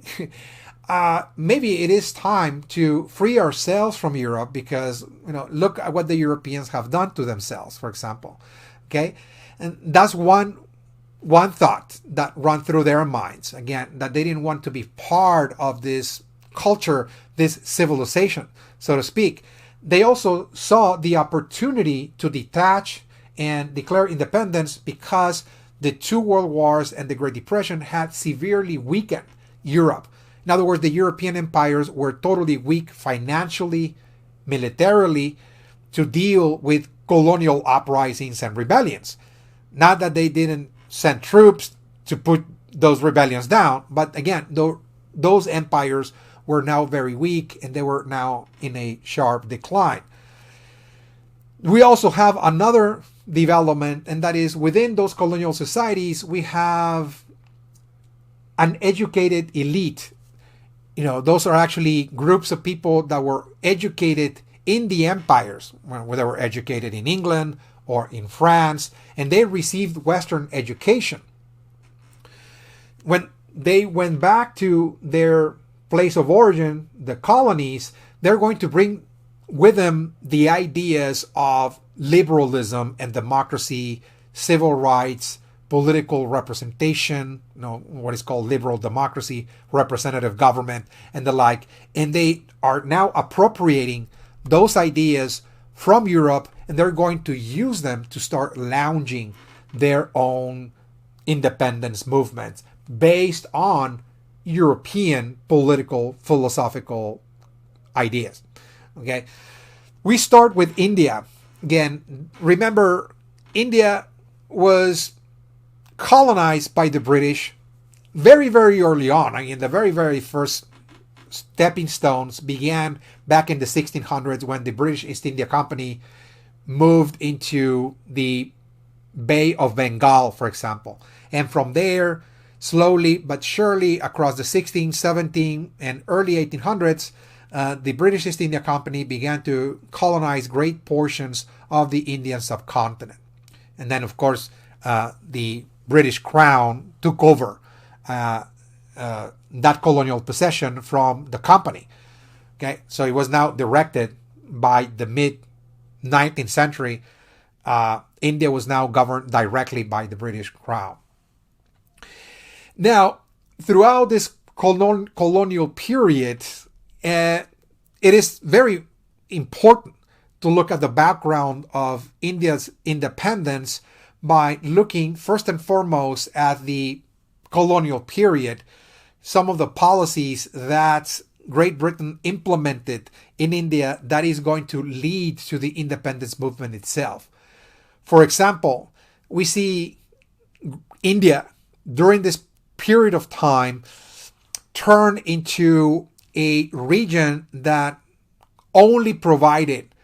maybe it is time to free ourselves from Europe because, look at what the Europeans have done to themselves, for example. Okay? And that's one thought that run through their minds. Again, that they didn't want to be part of this culture, this civilization, so to speak. They also saw the opportunity to detach and declare independence because the two world wars and the Great Depression had severely weakened Europe. In other words, the European empires were totally weak financially, militarily, to deal with colonial uprisings and rebellions. Not that they didn't send troops to put those rebellions down, but again, those empires were now very weak and they were now in a sharp decline. We also have another development, and that is within those colonial societies, we have an educated elite. Those are actually groups of people that were educated in the empires, whether they were educated in England or in France, and they received Western education. When they went back to their place of origin, the colonies, they're going to bring with them the ideas of liberalism and democracy, civil rights, political representation, what is called liberal democracy, representative government, and the like. And they are now appropriating those ideas from Europe, and they're going to use them to start launching their own independence movements based on European political, philosophical ideas. Okay, we start with India. Again, remember, India was colonized by the British very, very early on. The very, very first stepping stones began back in the 1600s when the British East India Company moved into the Bay of Bengal, for example. And from there, slowly but surely, across the 16th, 17th, and early 1800s, the British East India Company began to colonize great portions of the Indian subcontinent. And then, of course, the British Crown took over that colonial possession from the company. Okay, so it was now directed by the mid-19th century. India was now governed directly by the British Crown. Now, throughout this colonial period, it is very important to look at the background of India's independence by looking first and foremost at the colonial period, some of the policies that Great Britain implemented in India that is going to lead to the independence movement itself. For example, we see India during this period of time turn into a region that only provided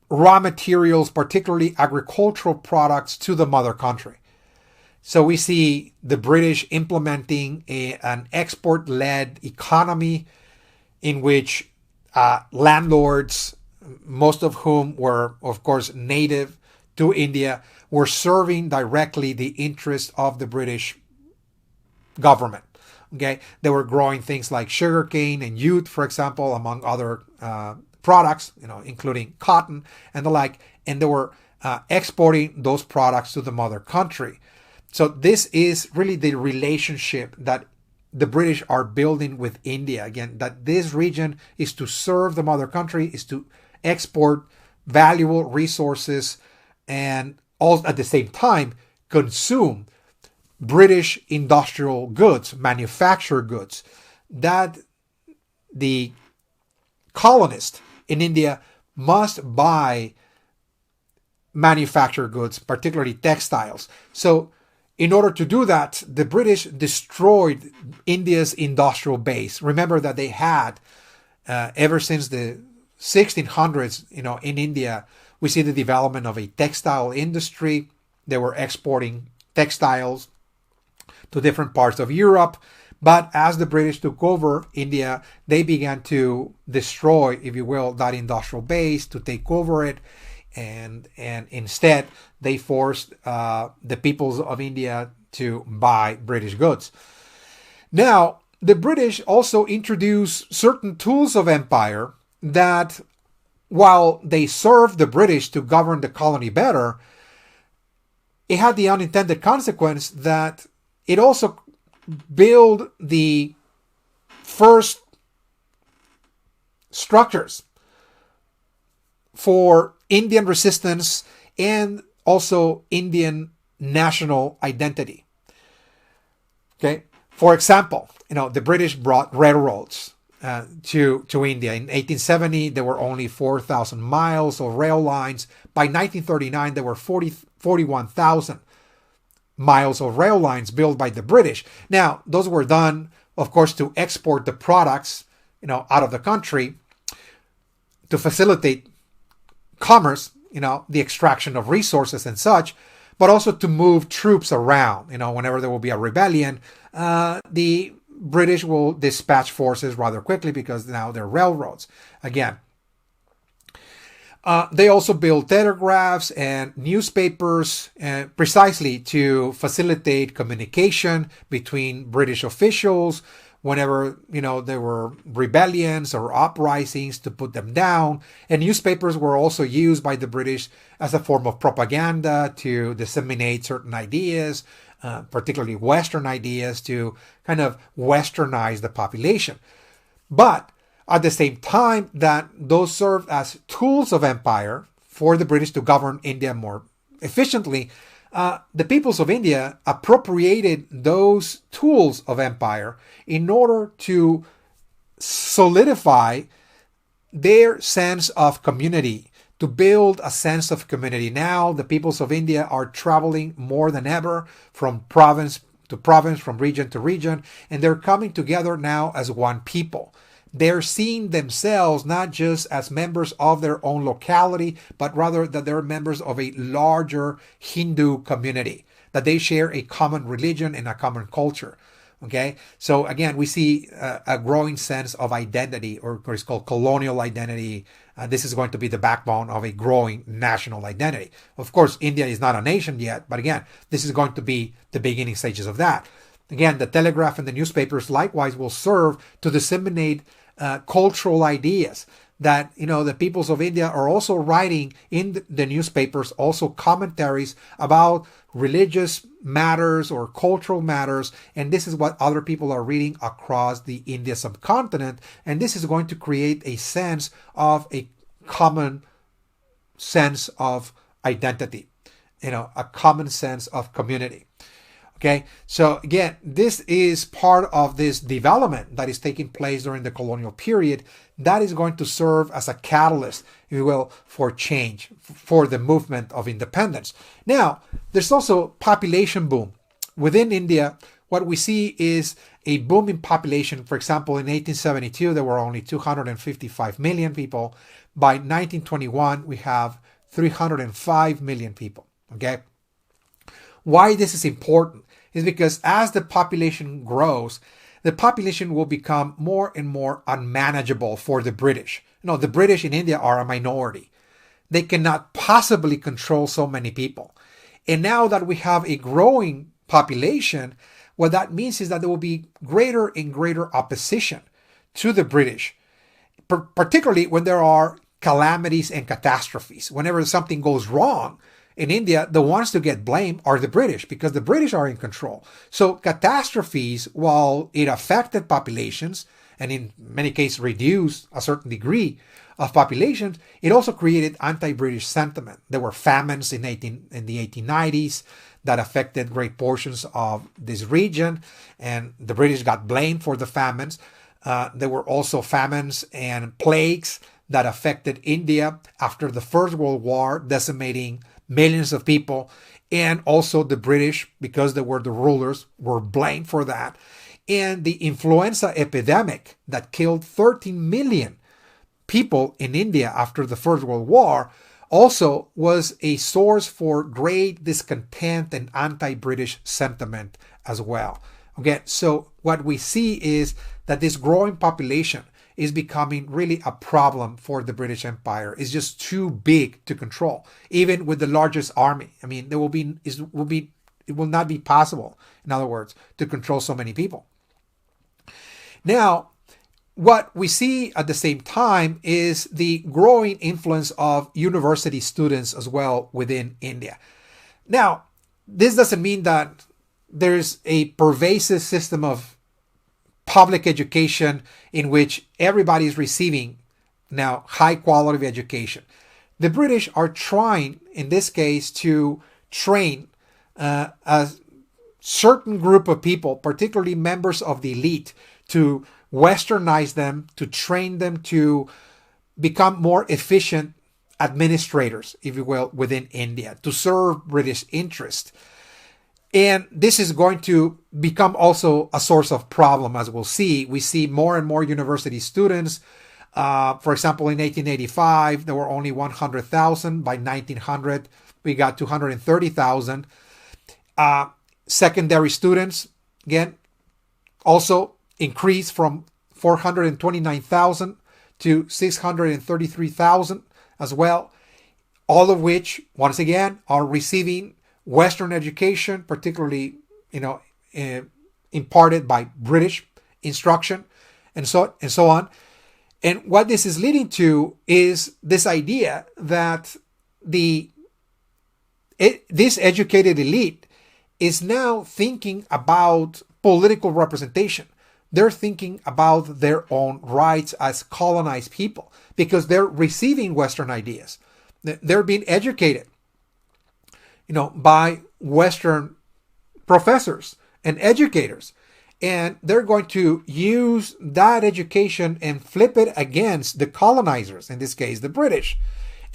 raw materials, particularly agricultural products, to the mother country. So we see the British implementing an export-led economy in which landlords, most of whom were, of course, native to India, were serving directly the interests of the British government. Okay, they were growing things like sugarcane and jute, for example, among other products, including cotton and the like, and they were exporting those products to the mother country. So this is really the relationship that the British are building with India. Again, that this region is to serve the mother country, is to export valuable resources, and all at the same time consume British industrial goods, manufactured goods, that the colonist in India must buy manufactured goods, particularly textiles. So in order to do that, the British destroyed India's industrial base. Remember that they had, ever since the 1600s, in India, we see the development of a textile industry. They were exporting textiles to different parts of Europe. But as the British took over India, they began to destroy, if you will, that industrial base, to take over it. and instead they forced the peoples of India to buy British goods. Now, the British also introduced certain tools of empire that, while they served the British to govern the colony better, it had the unintended consequence that it also built the first structures for Indian resistance and also Indian national identity. Okay, for example, the British brought railroads to India. In 1870, there were only 4,000 miles of rail lines. By 1939, there were 41,000 miles of rail lines built by the British. Now, those were done, of course, to export the products, out of the country, to facilitate commerce, the extraction of resources and such, but also to move troops around. Whenever there will be a rebellion, the British will dispatch forces rather quickly because now they're railroads. Again, they also built telegraphs and newspapers precisely to facilitate communication between British officials whenever, there were rebellions or uprisings, to put them down. And newspapers were also used by the British as a form of propaganda to disseminate certain ideas, particularly Western ideas, to kind of westernize the population. But at the same time that those served as tools of empire for the British to govern India more efficiently, the peoples of India appropriated those tools of empire in order to solidify their sense of community, to build a sense of community. Now, the peoples of India are traveling more than ever from province to province, from region to region, and they're coming together now as one people. They're seeing themselves not just as members of their own locality, but rather that they're members of a larger Hindu community, that they share a common religion and a common culture. Okay, so again, we see a growing sense of identity, or what is called colonial identity. This is going to be the backbone of a growing national identity. Of course, India is not a nation yet, but again, this is going to be the beginning stages of that. Again, the telegraph and the newspapers likewise will serve to disseminate cultural ideas, that the peoples of India are also writing in the newspapers also commentaries about religious matters or cultural matters, and this is what other people are reading across the India subcontinent, and this is going to create a sense of a common sense of identity, a common sense of community. Okay, so again, this is part of this development that is taking place during the colonial period that is going to serve as a catalyst, if you will, for change, for the movement of independence. Now, there's also population boom. Within India, what we see is a boom in population. For example, in 1872, there were only 255 million people. By 1921, we have 305 million people. Okay, why this is important is because as the population grows, the population will become more and more unmanageable for the British. The British in India are a minority. They cannot possibly control so many people. And now that we have a growing population, what that means is that there will be greater and greater opposition to the British, particularly when there are calamities and catastrophes. Whenever something goes wrong, in India, the ones to get blamed are the British, because the British are in control. So catastrophes, while it affected populations and in many cases reduced a certain degree of populations, it also created anti-British sentiment. There were famines in the 1890s that affected great portions of this region, and the British got blamed for the famines. There were also famines and plagues that affected India after the First World War, decimating millions of people, and also the British, because they were the rulers, were blamed for that. And the influenza epidemic that killed 13 million people in India after the First World War also was a source for great discontent and anti-British sentiment as well. Okay, so what we see is that this growing population is becoming really a problem for the British Empire. It's just too big to control, even with the largest army. I mean, it will not be possible, in other words, to control so many people. Now, what we see at the same time is the growing influence of university students as well within India. Now, this doesn't mean that there's a pervasive system of public education in which everybody is receiving now high quality education. The British are trying, in this case, to train a certain group of people, particularly members of the elite, to westernize them, to train them to become more efficient administrators, if you will, within India, to serve British interests. And this is going to become also a source of problem, as we'll see. We see more and more university students. For example, in 1885, there were only 100,000. By 1900, we got 230,000. Secondary students, again, also increased from 429,000 to 633,000 as well. All of which, once again, are receiving Western education, particularly, imparted by British instruction, and so on. And what this is leading to is this idea that this educated elite is now thinking about political representation. They're thinking about their own rights as colonized people because they're receiving Western ideas. They're being educated, by Western professors and educators. And they're going to use that education and flip it against the colonizers, in this case, the British.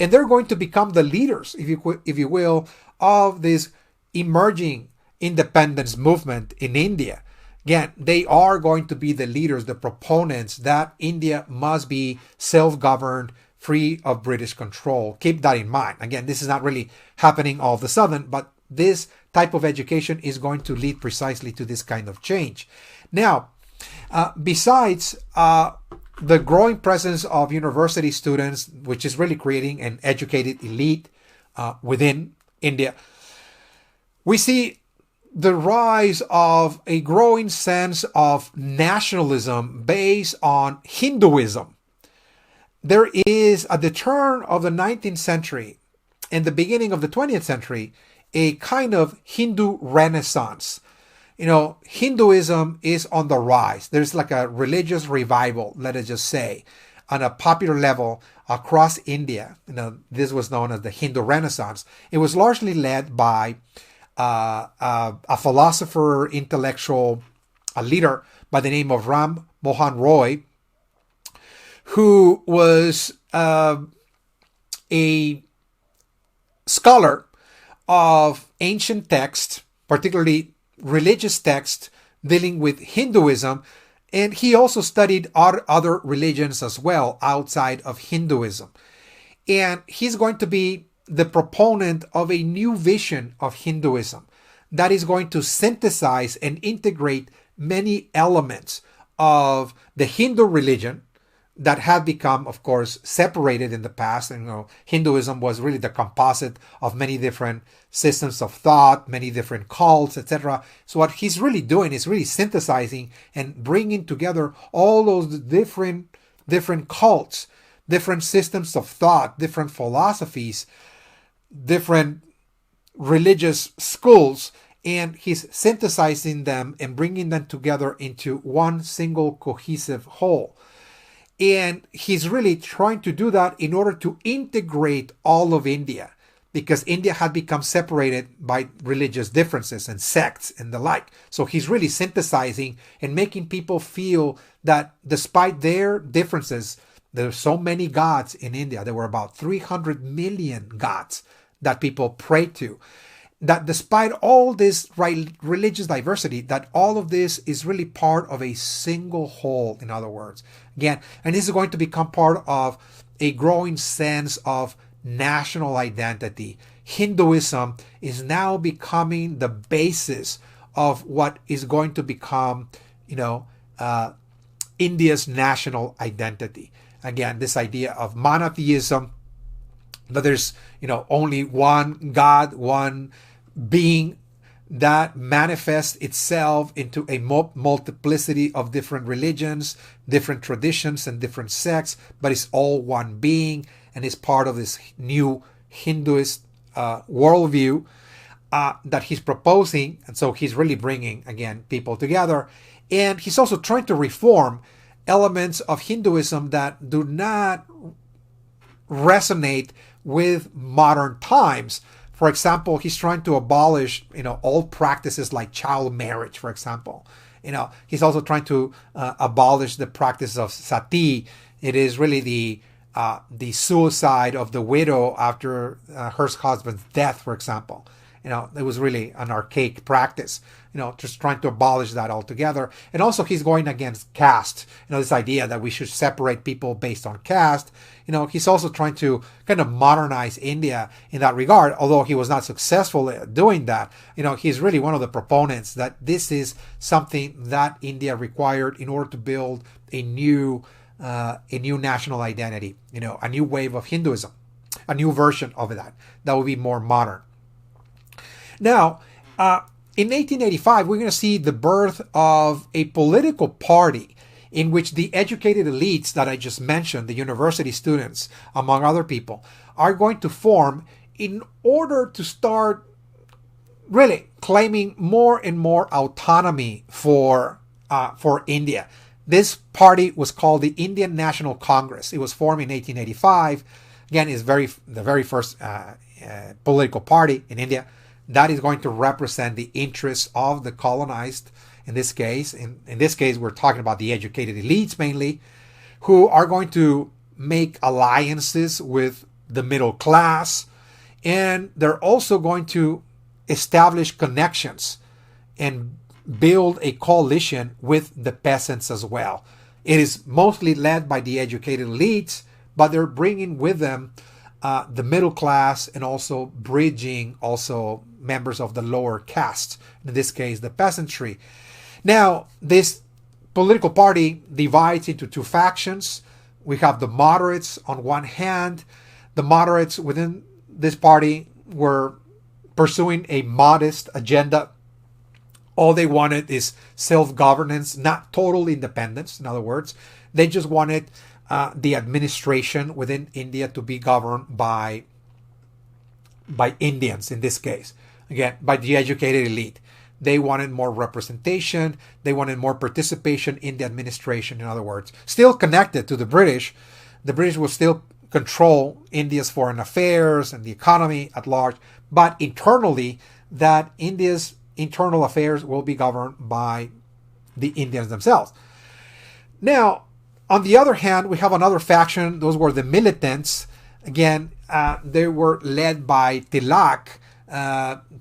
And they're going to become the leaders, if you will, of this emerging independence movement in India. Again, they are going to be the leaders, the proponents that India must be self-governed, free of British control. Keep that in mind. Again, this is not really happening all of a sudden, but this type of education is going to lead precisely to this kind of change. Now, besides the growing presence of university students, which is really creating an educated elite within India, we see the rise of a growing sense of nationalism based on Hinduism. There is, at the turn of the 19th century and the beginning of the 20th century, a kind of Hindu renaissance. Hinduism is on the rise. There's like a religious revival, let us just say, on a popular level across India. This was known as the Hindu Renaissance. It was largely led by a philosopher, intellectual, a leader by the name of Ram Mohan Roy, who was a scholar of ancient texts, particularly religious texts dealing with Hinduism, and he also studied other religions as well outside of Hinduism. And he's going to be the proponent of a new vision of Hinduism that is going to synthesize and integrate many elements of the Hindu religion that had become, of course, separated in the past. And Hinduism was really the composite of many different systems of thought, many different cults, etc. So what he's really doing is really synthesizing and bringing together all those different cults, different systems of thought, different philosophies, different religious schools, and he's synthesizing them and bringing them together into one single cohesive whole. And he's really trying to do that in order to integrate all of India, because India had become separated by religious differences and sects and the like. So he's really synthesizing and making people feel that despite their differences, there are so many gods in India. There were about 300 million gods that people pray to. That despite all this religious diversity, that all of this is really part of a single whole, in other words. Again, and this is going to become part of a growing sense of national identity. Hinduism is now becoming the basis of what is going to become, India's national identity. Again, this idea of monotheism, that there's, only one God, one being that manifests itself into a multiplicity of different religions, different traditions, and different sects, but it's all one being and is part of this new Hinduist worldview that he's proposing. And so he's really bringing, again, people together. And he's also trying to reform elements of Hinduism that do not resonate with modern times. For example, he's trying to abolish, old practices like child marriage, for example. He's also trying to abolish the practice of sati. It is really the suicide of the widow after her husband's death, for example. It was really an archaic practice, just trying to abolish that altogether. And also he's going against caste, this idea that we should separate people based on caste. He's also trying to kind of modernize India in that regard, although he was not successful at doing that. He's really one of the proponents that this is something that India required in order to build a new national identity, a new wave of Hinduism, a new version of that would be more modern. Now, in 1885, we're going to see the birth of a political party in which the educated elites that I just mentioned, the university students, among other people, are going to form in order to start really claiming more and more autonomy for India. This party was called the Indian National Congress. It was formed in 1885. Again, it's the very first political party in India that is going to represent the interests of the colonized. In this case, we're talking about the educated elites mainly, who are going to make alliances with the middle class, and they're also going to establish connections and build a coalition with the peasants as well. It is mostly led by the educated elites, but they're bringing with them the middle class and also bridging also members of the lower caste, in this case the peasantry. Now, this political party divides into two factions. We have the moderates on one hand. The moderates within this party were pursuing a modest agenda. All they wanted is self-governance, not total independence. In other words, they just wanted the administration within India to be governed by Indians, in this case. Again, by the educated elite. They wanted more representation. They wanted more participation in the administration, in other words. Still connected to the British. The British will still control India's foreign affairs and the economy at large. But internally, that India's internal affairs will be governed by the Indians themselves. Now, on the other hand, we have another faction. Those were the militants. Again, they were led by Tilak.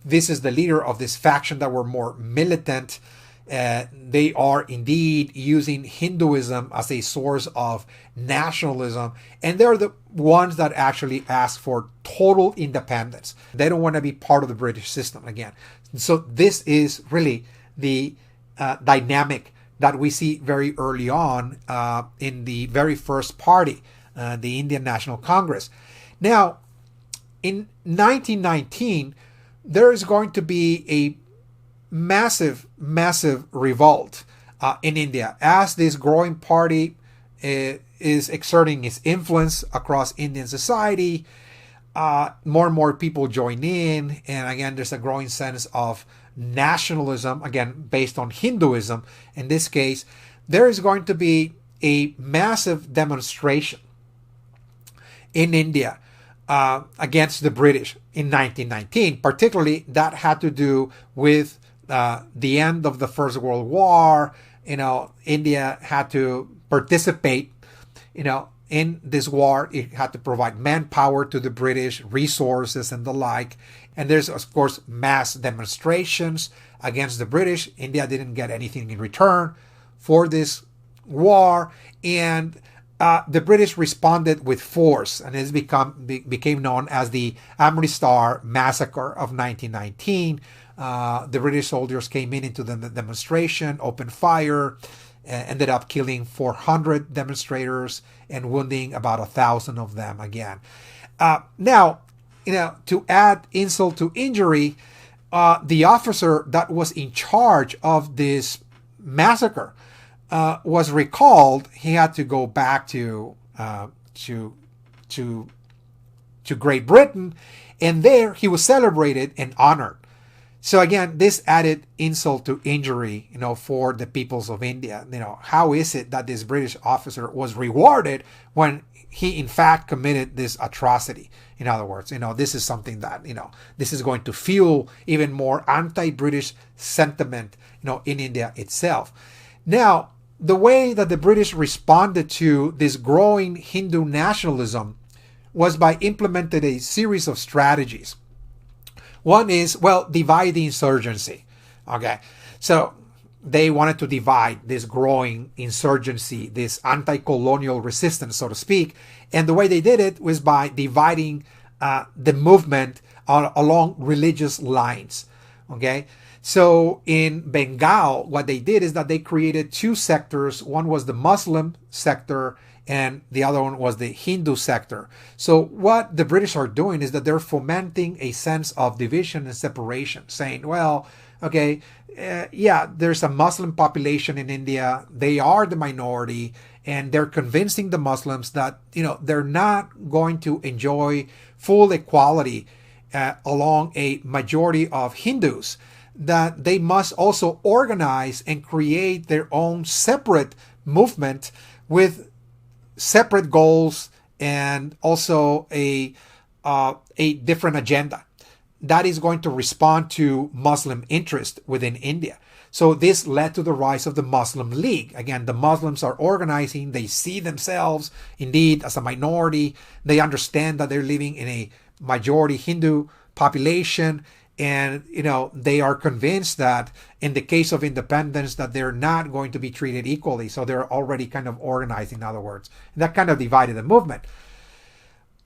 This is the leader of this faction that were more militant. They are indeed using Hinduism as a source of nationalism. And they're the ones that actually ask for total independence. They don't want to be part of the British system again. So this is really the dynamic that we see very early on in the very first party, the Indian National Congress. Now, in 1919, there is going to be a massive revolt in India as this growing party is exerting its influence across Indian society. More and more people join in, and again, there's a growing sense of nationalism, again, based on Hinduism. In this case, there is going to be a massive demonstration in India against the British in 1919. Particularly, that had to do with the end of the First World War. India had to participate, in this war. It had to provide manpower to the British, resources and the like. And there's, of course, mass demonstrations against the British. India didn't get anything in return for this war. And the British responded with force, and it became known as the Amritsar Massacre of 1919. The British soldiers came into the demonstration, opened fire, ended up killing 400 demonstrators and wounding about 1,000 of them again. Now, to add insult to injury, the officer that was in charge of this massacre was recalled. He had to go back to Great Britain, and there he was celebrated and honored. So again, this added insult to injury, for the peoples of India. How is it that this British officer was rewarded when he in fact committed this atrocity? In other words, this is something that, this is going to fuel even more anti-British sentiment, in India itself. Now, the way that the British responded to this growing Hindu nationalism was by implementing a series of strategies. One is, divide the insurgency. Okay, so they wanted to divide this growing insurgency, this anti-colonial resistance, so to speak. And the way they did it was by dividing the movement along religious lines. Okay, so in Bengal, what they did is that they created two sectors. One was the Muslim sector, and the other one was the Hindu sector. So what the British are doing is that they're fomenting a sense of division and separation, saying, there's a Muslim population in India. They are the minority, and they're convincing the Muslims that, they're not going to enjoy full equality along a majority of Hindus, that they must also organize and create their own separate movement with separate goals and also a different agenda that is going to respond to Muslim interest within India. So this led to the rise of the Muslim League. Again, the Muslims are organizing. They see themselves indeed as a minority. They understand that they're living in a majority Hindu population, and they are convinced that in the case of independence that they're not going to be treated equally. So they're already kind of organized, in other words. And that kind of divided the movement.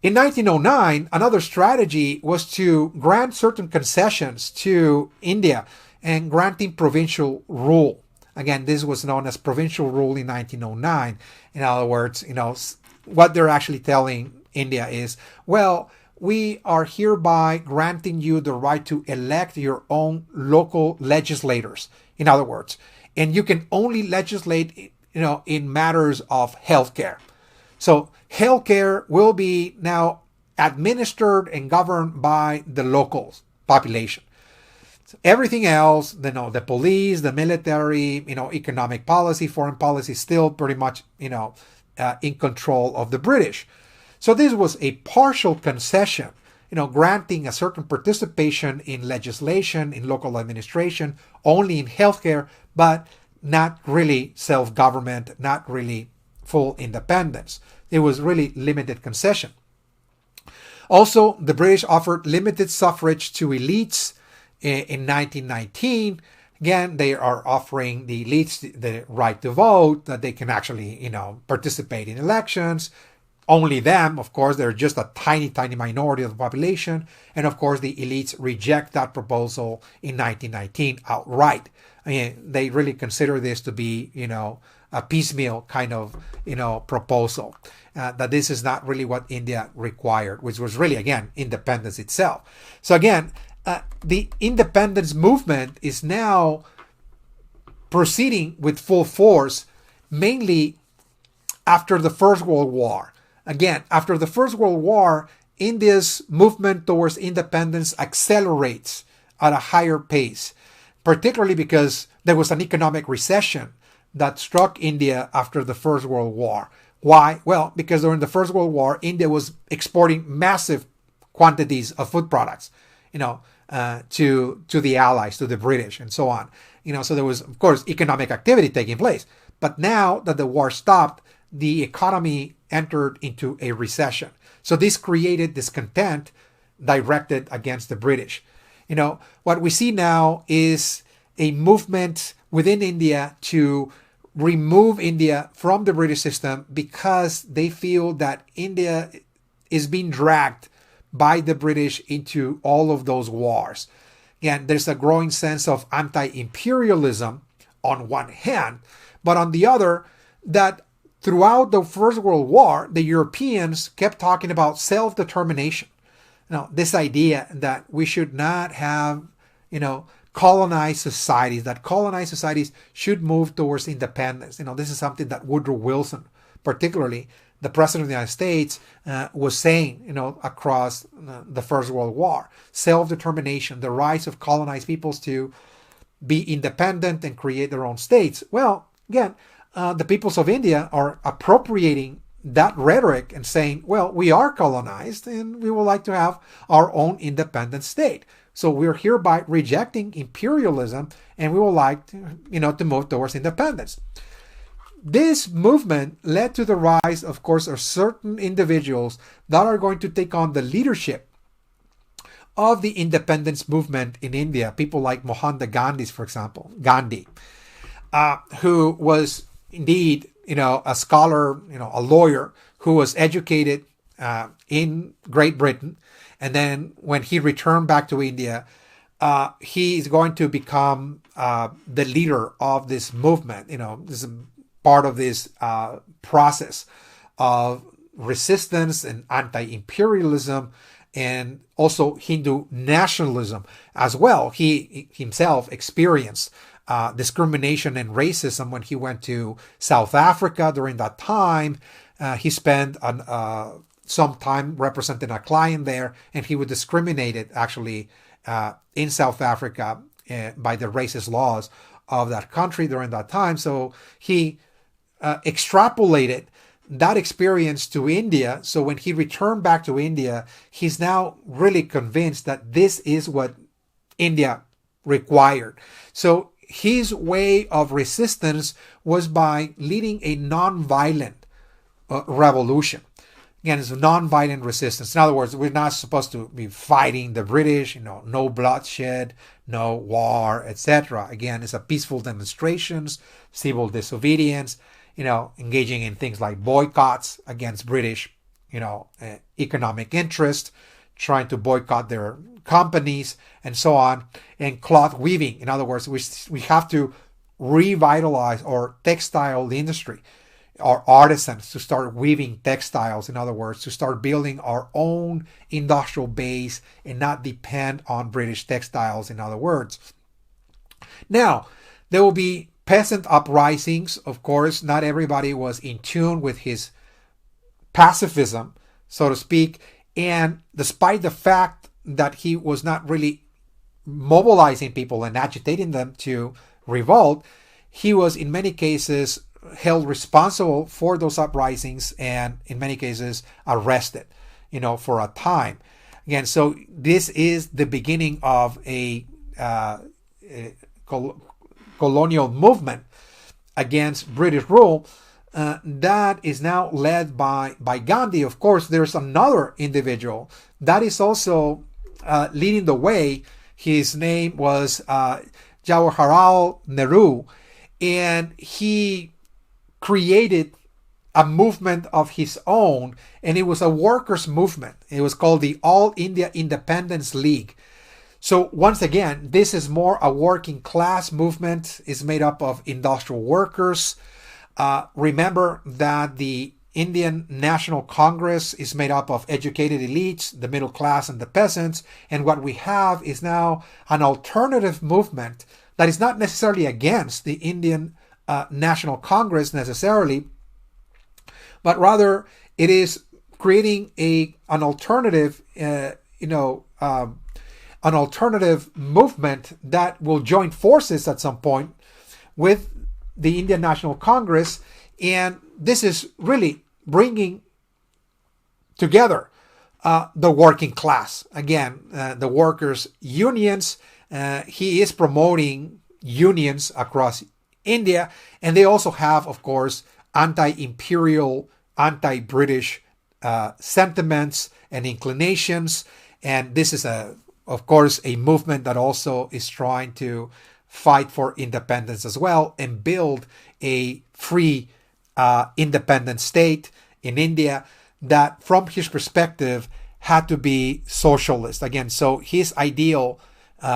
In 1909, another strategy was to grant certain concessions to India and granting provincial rule. Again, this was known as provincial rule in 1909. In other words, what they're actually telling India is, we are hereby granting you the right to elect your own local legislators. In other words, and you can only legislate, in matters of healthcare. So healthcare will be now administered and governed by the local population. So everything else, the police, the military, economic policy, foreign policy, still pretty much, in control of the British. So this was a partial concession, granting a certain participation in legislation, in local administration, only in healthcare, but not really self-government, not really full independence. It was really limited concession. Also, the British offered limited suffrage to elites in 1919. Again, they are offering the elites the right to vote, that they can actually, participate in elections. Only them, of course, they're just a tiny, tiny minority of the population. And of course, the elites reject that proposal in 1919 outright. They really consider this to be, a piecemeal kind of, proposal. That this is not really what India required, which was really, again, independence itself. So again, the independence movement is now proceeding with full force, mainly after the First World War. Again, after the First World War, India's movement towards independence accelerates at a higher pace, particularly because there was an economic recession that struck India after the First World War. Why? Well, because during the First World War, India was exporting massive quantities of food products, to the Allies, to the British, and so on. So there was, of course, economic activity taking place. But now that the war stopped, the economy entered into a recession. So this created discontent directed against the British. What we see now is a movement within India to remove India from the British system because they feel that India is being dragged by the British into all of those wars. Again, there's a growing sense of anti-imperialism on one hand, but on the other, that throughout the First World War, the Europeans kept talking about self-determination. Now, this idea that we should not have, colonized societies, that colonized societies should move towards independence. This is something that Woodrow Wilson, particularly the President of the United States, was saying, across the First World War. Self-determination, the rise of colonized peoples to be independent and create their own states. Well, again, the peoples of India are appropriating that rhetoric and saying, well, we are colonized and we would like to have our own independent state. So we're hereby rejecting imperialism and we would like to move towards independence. This movement led to the rise, of course, of certain individuals that are going to take on the leadership of the independence movement in India. People like Mohandas Gandhi, for example, who was indeed, a scholar, a lawyer who was educated in Great Britain. And then when he returned back to India, he is going to become the leader of this movement. This is part of this process of resistance and anti-imperialism and also Hindu nationalism as well. He himself experienced discrimination and racism when he went to South Africa during that time. He spent some time representing a client there, and he was discriminated actually in South Africa by the racist laws of that country during that time. So he extrapolated that experience to India. So when he returned back to India, he's now really convinced that this is what India required. So his way of resistance was by leading a non-violent revolution. Again, it's a non-violent resistance. In other words, we're not supposed to be fighting the British, no bloodshed, no war, etc. Again, it's a peaceful demonstrations, civil disobedience, engaging in things like boycotts against British, economic interest, trying to boycott their companies and so on, and cloth weaving. In other words, we have to revitalize our textile industry, our artisans to start weaving textiles. In other words, to start building our own industrial base and not depend on British textiles, in other words. Now, there will be peasant uprisings. Of course, not everybody was in tune with his pacifism, so to speak. And despite the fact that he was not really mobilizing people and agitating them to revolt, he was in many cases held responsible for those uprisings and in many cases arrested, for a time. Again, so this is the beginning of a colonial movement against British rule that is now led by Gandhi. Of course, there's another individual that is also leading the way. His name was Jawaharlal Nehru, and he created a movement of his own, and it was a workers' movement. It was called the All India Independence League. So once again, this is more a working class movement. It's made up of industrial workers. Remember that the Indian National Congress is made up of educated elites, the middle class and the peasants. And what we have is now an alternative movement that is not necessarily against the Indian National Congress necessarily, but rather it is creating an alternative, an alternative movement that will join forces at some point with the Indian National Congress. And this is really bringing together the working class. Again, the workers' unions. He is promoting unions across India, and they also have, of course, anti-imperial, anti-British sentiments and inclinations. And this is, of course, a movement that also is trying to fight for independence as well and build a free independent state in India that, from his perspective, had to be socialist. Again, so his ideal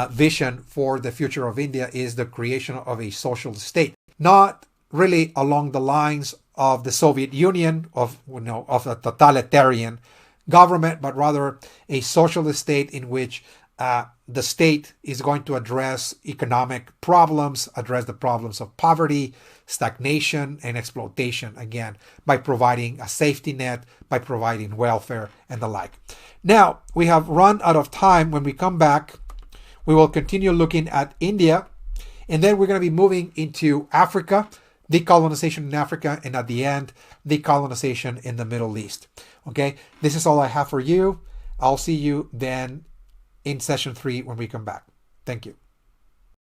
vision for the future of India is the creation of a socialist state, not really along the lines of the Soviet Union, of a totalitarian government, but rather a socialist state in which the state is going to address economic problems, address the problems of poverty, stagnation, and exploitation, again, by providing a safety net, by providing welfare, and the like. Now, we have run out of time. When we come back, we will continue looking at India, and then we're going to be moving into Africa, decolonization in Africa, and at the end, decolonization in the Middle East. Okay, this is all I have for you. I'll see you then in session 3 when we come back. Thank you.